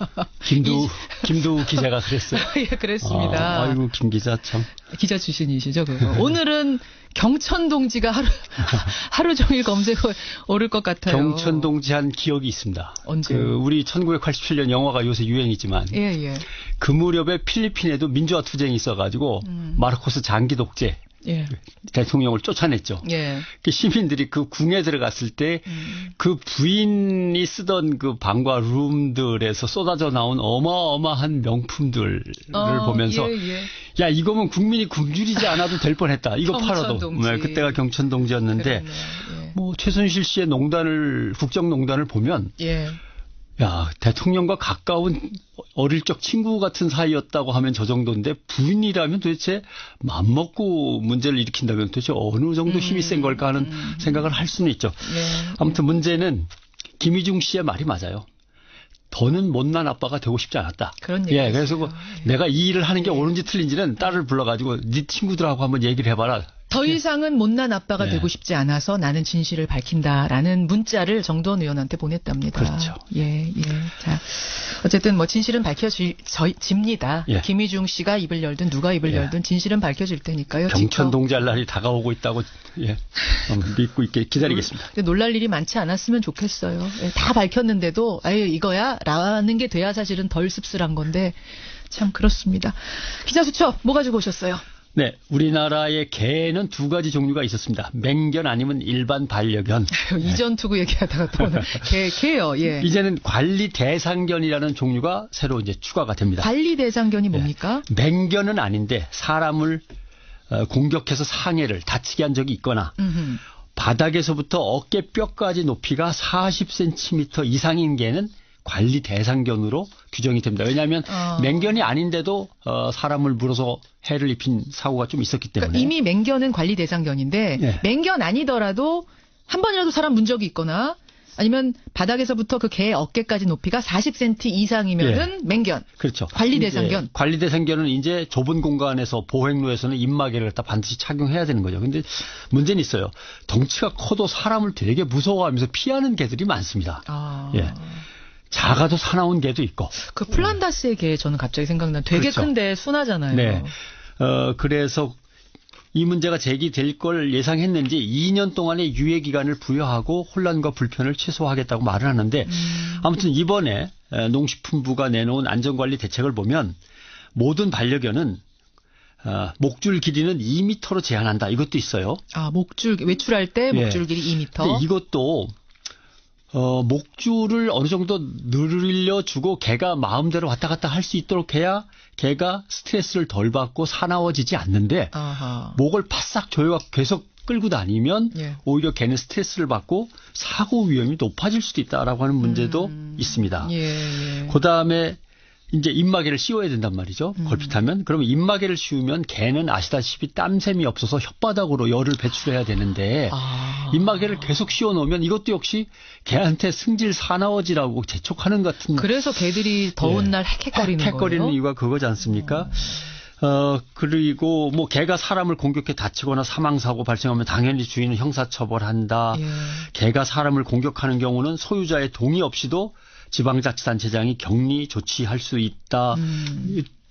김두호 기자가 그랬어요. 예, 그랬습니다. 아이고, 김 기자 참. 기자 출신이시죠, 그거. 오늘은 경천동지가 하루 종일 검색어에 오를 것 같아요. 경천동지 한 기억이 있습니다. 언제? 우리 1987년 영화가 요새 유행이지만. 예. 그 무렵에 필리핀에도 민주화 투쟁이 있어가지고 마르코스 장기 독재. 예. 대통령을 쫓아냈죠. 예. 그 시민들이 그 궁에 들어갔을 때 그 부인이 쓰던 그 방과 룸들에서 쏟아져 나온 어마어마한 명품들을 보면서 야, 이거면 국민이 굶주리지 않아도 될 뻔했다. 이거 팔아도. 네, 그때가 경천동지였는데 뭐 최순실 씨의 국정농단을 보면 야, 대통령과 가까운 어릴 적 친구 같은 사이였다고 하면 저 정도인데 부인이라면 도대체 맘먹고 문제를 일으킨다면 도대체 어느 정도 힘이 센 걸까 하는 생각을 할 수는 있죠. 아무튼 문제는 김희중 씨의 말이 맞아요. 더는 못난 아빠가 되고 싶지 않았다. 그런 얘기. 예, 그래서 내가 이 일을 하는 게 옳은지 틀린지는 딸을 불러가지고 네 친구들하고 한번 얘기를 해봐라. 더 이상은 못난 아빠가 되고 싶지 않아서 나는 진실을 밝힌다라는 문자를 정두원 의원한테 보냈답니다. 그렇죠. 예. 자, 어쨌든 뭐 진실은 밝혀집니다. 예. 김희중 씨가 입을 열든 누가 입을 열든 진실은 밝혀질 테니까요. 경천동지할 날이 다가오고 있다고 믿고 있게 기다리겠습니다. 근데 놀랄 일이 많지 않았으면 좋겠어요. 예, 다 밝혔는데도 아유 이거야? 라는 게 돼야 사실은 덜 씁쓸한 건데 참 그렇습니다. 기자 수첩 뭐 가지고 오셨어요? 네, 우리나라의 개는 두 가지 종류가 있었습니다. 맹견 아니면 일반 반려견. 이전 투구 얘기하다가 또 오늘 개요. 예. 이제는 관리 대상견이라는 종류가 새로 이제 추가가 됩니다. 관리 대상견이 뭡니까? 맹견은 아닌데 사람을 공격해서 상해를 다치게 한 적이 있거나 바닥에서부터 어깨뼈까지 높이가 40cm 이상인 개는 관리 대상견으로 규정이 됩니다. 왜냐하면 맹견이 아닌데도 사람을 물어서 해를 입힌 사고가 좀 있었기 때문에. 그러니까 이미 맹견은 관리 대상견인데 맹견 아니더라도 한 번이라도 사람 문 적이 있거나 아니면 바닥에서부터 그 개 어깨까지 높이가 40cm 이상이면은 맹견. 그렇죠. 관리 대상견. 관리 대상견은 이제 좁은 공간에서 보행로에서는 입마개를 갖다 반드시 착용해야 되는 거죠. 근데 문제는 있어요. 덩치가 커도 사람을 되게 무서워하면서 피하는 개들이 많습니다. 작아도 사나운 개도 있고. 그 플란다스의 개 저는 갑자기 생각나. 되게 그렇죠. 큰데 순하잖아요. 네. 그래서 이 문제가 제기될 걸 예상했는지 2년 동안의 유예 기간을 부여하고 혼란과 불편을 최소화하겠다고 말을 하는데 아무튼 이번에 농식품부가 내놓은 안전관리 대책을 보면 모든 반려견은 목줄 길이는 2m로 제한한다. 이것도 있어요. 목줄 외출할 때 목줄 길이 2m. 근데 이것도 목줄을 어느 정도 늘려주고 개가 마음대로 왔다 갔다 할 수 있도록 해야 개가 스트레스를 덜 받고 사나워지지 않는데 목을 바싹 조여갖고 계속 끌고 다니면 오히려 개는 스트레스를 받고 사고 위험이 높아질 수도 있다라고 하는 문제도 있습니다. 그다음에 이제 입마개를 씌워야 된단 말이죠. 걸핏하면. 그러면 입마개를 씌우면 개는 아시다시피 땀샘이 없어서 혓바닥으로 열을 배출해야 되는데 입마개를 계속 씌워놓으면 이것도 역시 개한테 승질 사나워지라고 재촉하는 같은. 그래서 개들이 더운 날 헥헥거리는 거예요? 헥헥거리는 이유가 그거지 않습니까? 그리고 뭐 개가 사람을 공격해 다치거나 사망사고 발생하면 당연히 주인은 형사처벌한다. 개가 사람을 공격하는 경우는 소유자의 동의 없이도 지방자치단체장이 격리 조치할 수 있다.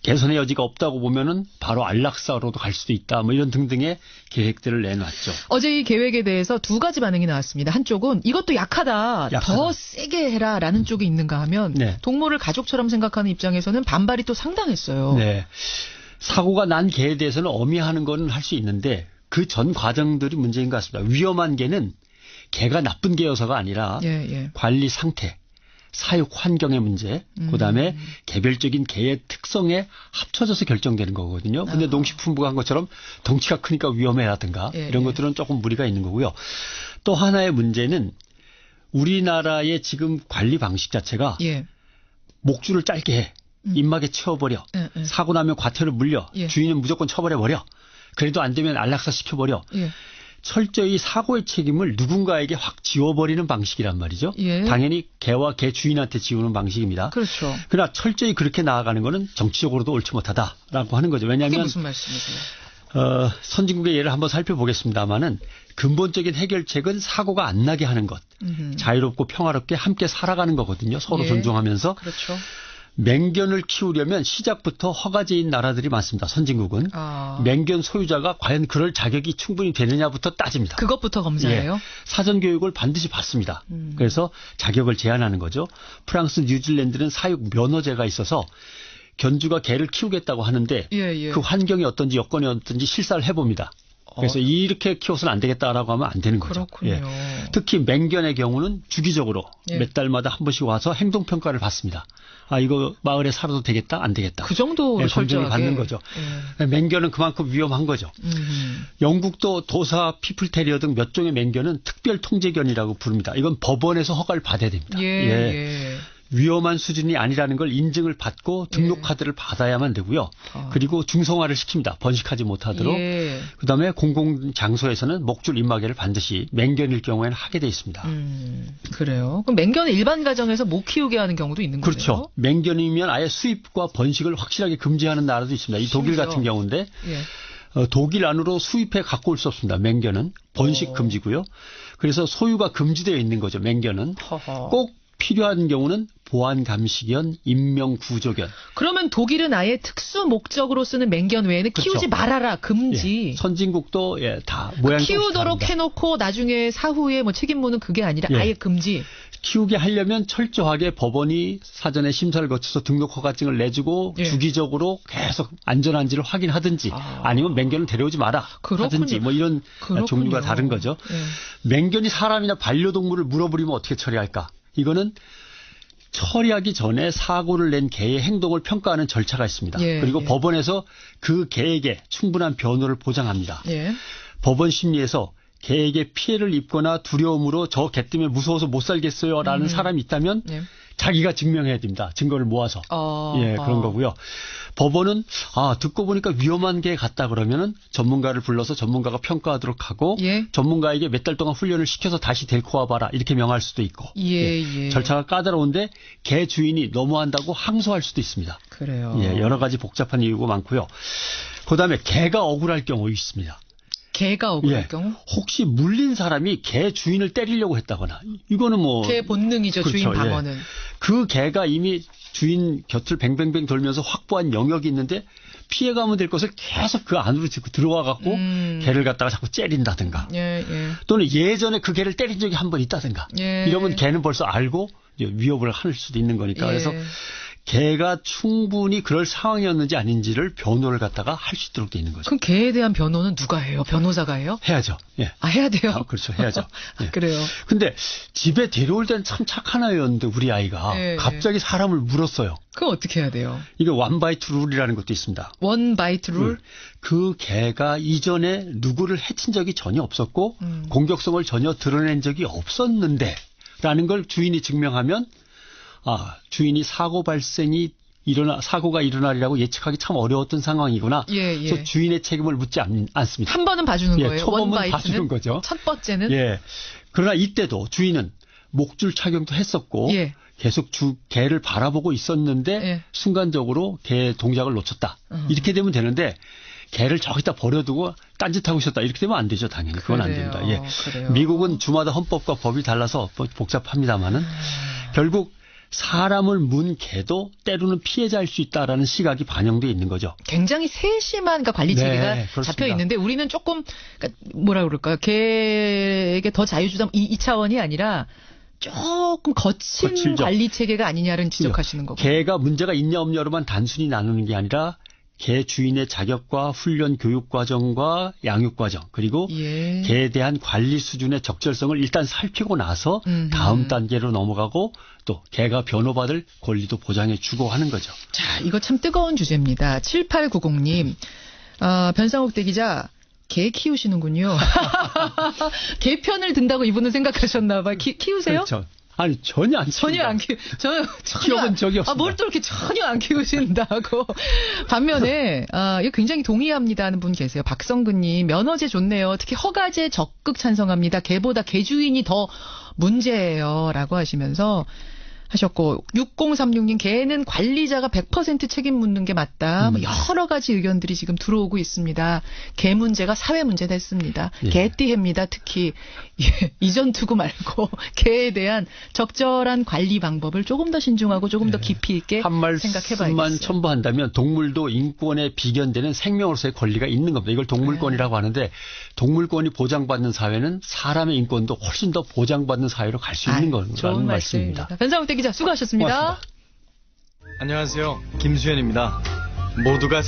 개선의 여지가 없다고 보면은 바로 안락사로도 갈 수도 있다. 뭐 이런 등등의 계획들을 내놨죠. 어제 이 계획에 대해서 두 가지 반응이 나왔습니다. 한쪽은 이것도 약하다. 더 세게 해라라는 쪽이 있는가 하면 네. 동물을 가족처럼 생각하는 입장에서는 반발이 또 상당했어요. 네. 사고가 난 개에 대해서는 엄히하는 거는 할 수 있는데 그 전 과정들이 문제인 것 같습니다. 위험한 개는 개가 나쁜 개여서가 아니라 관리 상태, 사육 환경의 문제, 그다음에 개별적인 개의 특성에 합쳐져서 결정되는 거거든요. 근데 농식품부가 한 것처럼 덩치가 크니까 위험해라든가 이런 것들은 조금 무리가 있는 거고요. 또 하나의 문제는 우리나라의 지금 관리 방식 자체가 목줄을 짧게 해. 입막에 채워버려. 사고 나면 과태료 물려. 주인은 무조건 처벌해버려. 그래도 안 되면 안락사 시켜버려. 철저히 사고의 책임을 누군가에게 확 지워버리는 방식이란 말이죠. 당연히 개와 개 주인한테 지우는 방식입니다. 그렇죠. 그러나 철저히 그렇게 나아가는 거는 정치적으로도 옳지 못하다라고 하는 거죠. 왜냐하면 그게 무슨 말씀이세요? 선진국의 예를 한번 살펴보겠습니다마는 근본적인 해결책은 사고가 안 나게 하는 것. 자유롭고 평화롭게 함께 살아가는 거거든요. 서로 존중하면서. 그렇죠. 맹견을 키우려면 시작부터 허가제인 나라들이 많습니다. 선진국은. 맹견 소유자가 과연 그럴 자격이 충분히 되느냐부터 따집니다. 그것부터 검사해요? 사전 교육을 반드시 받습니다. 그래서 자격을 제한하는 거죠. 프랑스, 뉴질랜드는 사육 면허제가 있어서 견주가 개를 키우겠다고 하는데 그 환경이 어떤지 여건이 어떤지 실사를 해봅니다. 그래서 이렇게 키워서는 안 되겠다라고 하면 안 되는 거죠. 그렇군요. 특히 맹견의 경우는 주기적으로 몇 달마다 한 번씩 와서 행동평가를 받습니다. 아, 이거 마을에 살아도 되겠다? 안 되겠다. 그 정도로 검증을 받는 거죠. 맹견은 그만큼 위험한 거죠. 영국도 도사, 피플테리어 등 몇 종의 맹견은 특별 통제견이라고 부릅니다. 이건 법원에서 허가를 받아야 됩니다. 위험한 수준이 아니라는 걸 인증을 받고 등록 카드를 받아야만 되고요. 그리고 중성화를 시킵니다. 번식하지 못하도록. 그다음에 공공장소에서는 목줄 입마개를 반드시 맹견일 경우에는 하게 돼 있습니다. 그래요. 그럼 맹견을 일반 가정에서 못 키우게 하는 경우도 있는 거예요? 그렇죠. 맹견이면 아예 수입과 번식을 확실하게 금지하는 나라도 있습니다. 이 독일 같은 경우인데 독일 안으로 수입해 갖고 올 수 없습니다. 맹견은 번식 금지고요. 그래서 소유가 금지되어 있는 거죠. 맹견은 꼭 필요한 경우는 보안 감시견, 인명 구조견. 그러면 독일은 아예 특수 목적으로 쓰는 맹견 외에는 키우지 말아라 금지. 선진국도 다 모양이 키우도록 해놓고 나중에 사후에 뭐 책임무는 그게 아니라 아예 금지. 키우게 하려면 철저하게 법원이 사전에 심사를 거쳐서 등록 허가증을 내주고 주기적으로 계속 안전한지를 확인하든지 아니면 맹견을 데려오지 마라 하든지 뭐 이런 종류가 다른 거죠. 맹견이 사람이나 반려동물을 물어버리면 어떻게 처리할까? 이거는 처리하기 전에 사고를 낸 개의 행동을 평가하는 절차가 있습니다. 그리고 법원에서 그 개에게 충분한 변호를 보장합니다. 법원 심리에서 개에게 피해를 입거나 두려움으로 저 개 때문에 무서워서 못 살겠어요 라는 사람이 있다면 자기가 증명해야 됩니다. 증거를 모아서. 그런 거고요. 법원은 듣고 보니까 위험한 개 같다 그러면은 전문가를 불러서 전문가가 평가하도록 하고 전문가에게 몇 달 동안 훈련을 시켜서 다시 데리고 와봐라 이렇게 명할 수도 있고 절차가 까다로운데 개 주인이 너무한다고 항소할 수도 있습니다. 그래요. 여러 가지 복잡한 이유가 많고요. 그다음에 개가 억울할 경우 있습니다. 개가 억울할 경우? 혹시 물린 사람이 개 주인을 때리려고 했다거나 이거는 뭐 개 본능이죠. 그렇죠. 주인 방어는. 그 개가 이미 주인 곁을 뱅뱅뱅 돌면서 확보한 영역이 있는데 피해가면 될 것을 계속 그 안으로 들어와 갖고 개를 갖다가 자꾸 째린다든가 또는 예전에 그 개를 때린 적이 한 번 있다든가 이러면 개는 벌써 알고 위협을 할 수도 있는 거니까 그래서 개가 충분히 그럴 상황이었는지 아닌지를 변호를 갖다가 할 수 있도록 돼 있는 거죠. 그럼 개에 대한 변호는 누가 해요? 변호사가 해요? 해야죠. 해야 돼요? 그렇죠. 해야죠. 그래요. 근데 집에 데려올 때는 참 착한 아이였는데 우리 아이가 갑자기 사람을 물었어요. 그럼 어떻게 해야 돼요? 이게 원 바이트 룰이라는 것도 있습니다. 원 바이트 룰? 그 개가 이전에 누구를 해친 적이 전혀 없었고 공격성을 전혀 드러낸 적이 없었는데 라는 걸 주인이 증명하면 주인이 사고가 일어나리라고 예측하기 참 어려웠던 상황이구나. 그래서 주인의 책임을 묻지 않습니다. 한 번은 봐주는 거예요. 초범은 봐주는 거죠. 첫 번째는? 그러나 이때도 주인은 목줄 착용도 했었고 계속 개를 바라보고 있었는데 순간적으로 개 동작을 놓쳤다. 이렇게 되면 되는데 개를 저기다 버려두고 딴짓하고 있었다. 이렇게 되면 안 되죠. 당연히. 그건 안 됩니다. 그래요. 미국은 주마다 헌법과 법이 달라서 복잡합니다만은 결국 사람을 문 개도 때로는 피해자일 수 있다라는 시각이 반영돼 있는 거죠. 굉장히 세심한 그러니까 관리 체계가 네, 잡혀 있는데 우리는 조금 그러니까 뭐라 그럴까요? 개에게 더 자유 주장 이 차원이 아니라 조금 거친 관리 체계가 아니냐는 지적하시는 거고. 개가 문제가 있냐 없냐로만 단순히 나누는 게 아니라 개 주인의 자격과 훈련 교육 과정과 양육 과정 그리고 개에 대한 관리 수준의 적절성을 일단 살피고 나서 다음 단계로 넘어가고 또 개가 변호받을 권리도 보장해 주고 하는 거죠. 자, 이거 참 뜨거운 주제입니다. 7890님. 변상욱 대기자 개 키우시는군요. 개 편을 든다고 이분은 생각하셨나 봐요. 키우세요? 그렇죠. 아니 전혀 안 키워본 적이 없습니다. 뭘 또 이렇게 전혀 안 키우신다고. 반면에 이거 굉장히 동의합니다 하는 분 계세요. 박성근님 면허제 좋네요. 특히 허가제 적극 찬성합니다. 개보다 개 주인이 더 문제예요라고 하시면서 하셨고 6036님 개는 관리자가 100% 책임 묻는 게 맞다. 여러 가지 의견들이 지금 들어오고 있습니다. 개 문제가 사회 문제 됐습니다. 개띠해입니다. 특히 이전 투구 말고 개에 대한 적절한 관리 방법을 조금 더 신중하고 조금 더 깊이 있게 생각해봐야겠어요. 한 말씀만 첨부한다면 동물도 인권에 비견되는 생명으로서의 권리가 있는 겁니다. 이걸 동물권이라고 하는데 동물권이 보장받는 사회는 사람의 인권도 훨씬 더 보장받는 사회로 갈 수 있는 거라는 말씀입니다. 변상욱 대기자 수고하셨습니다. 고맙습니다. 안녕하세요. 김수현입니다. 모두가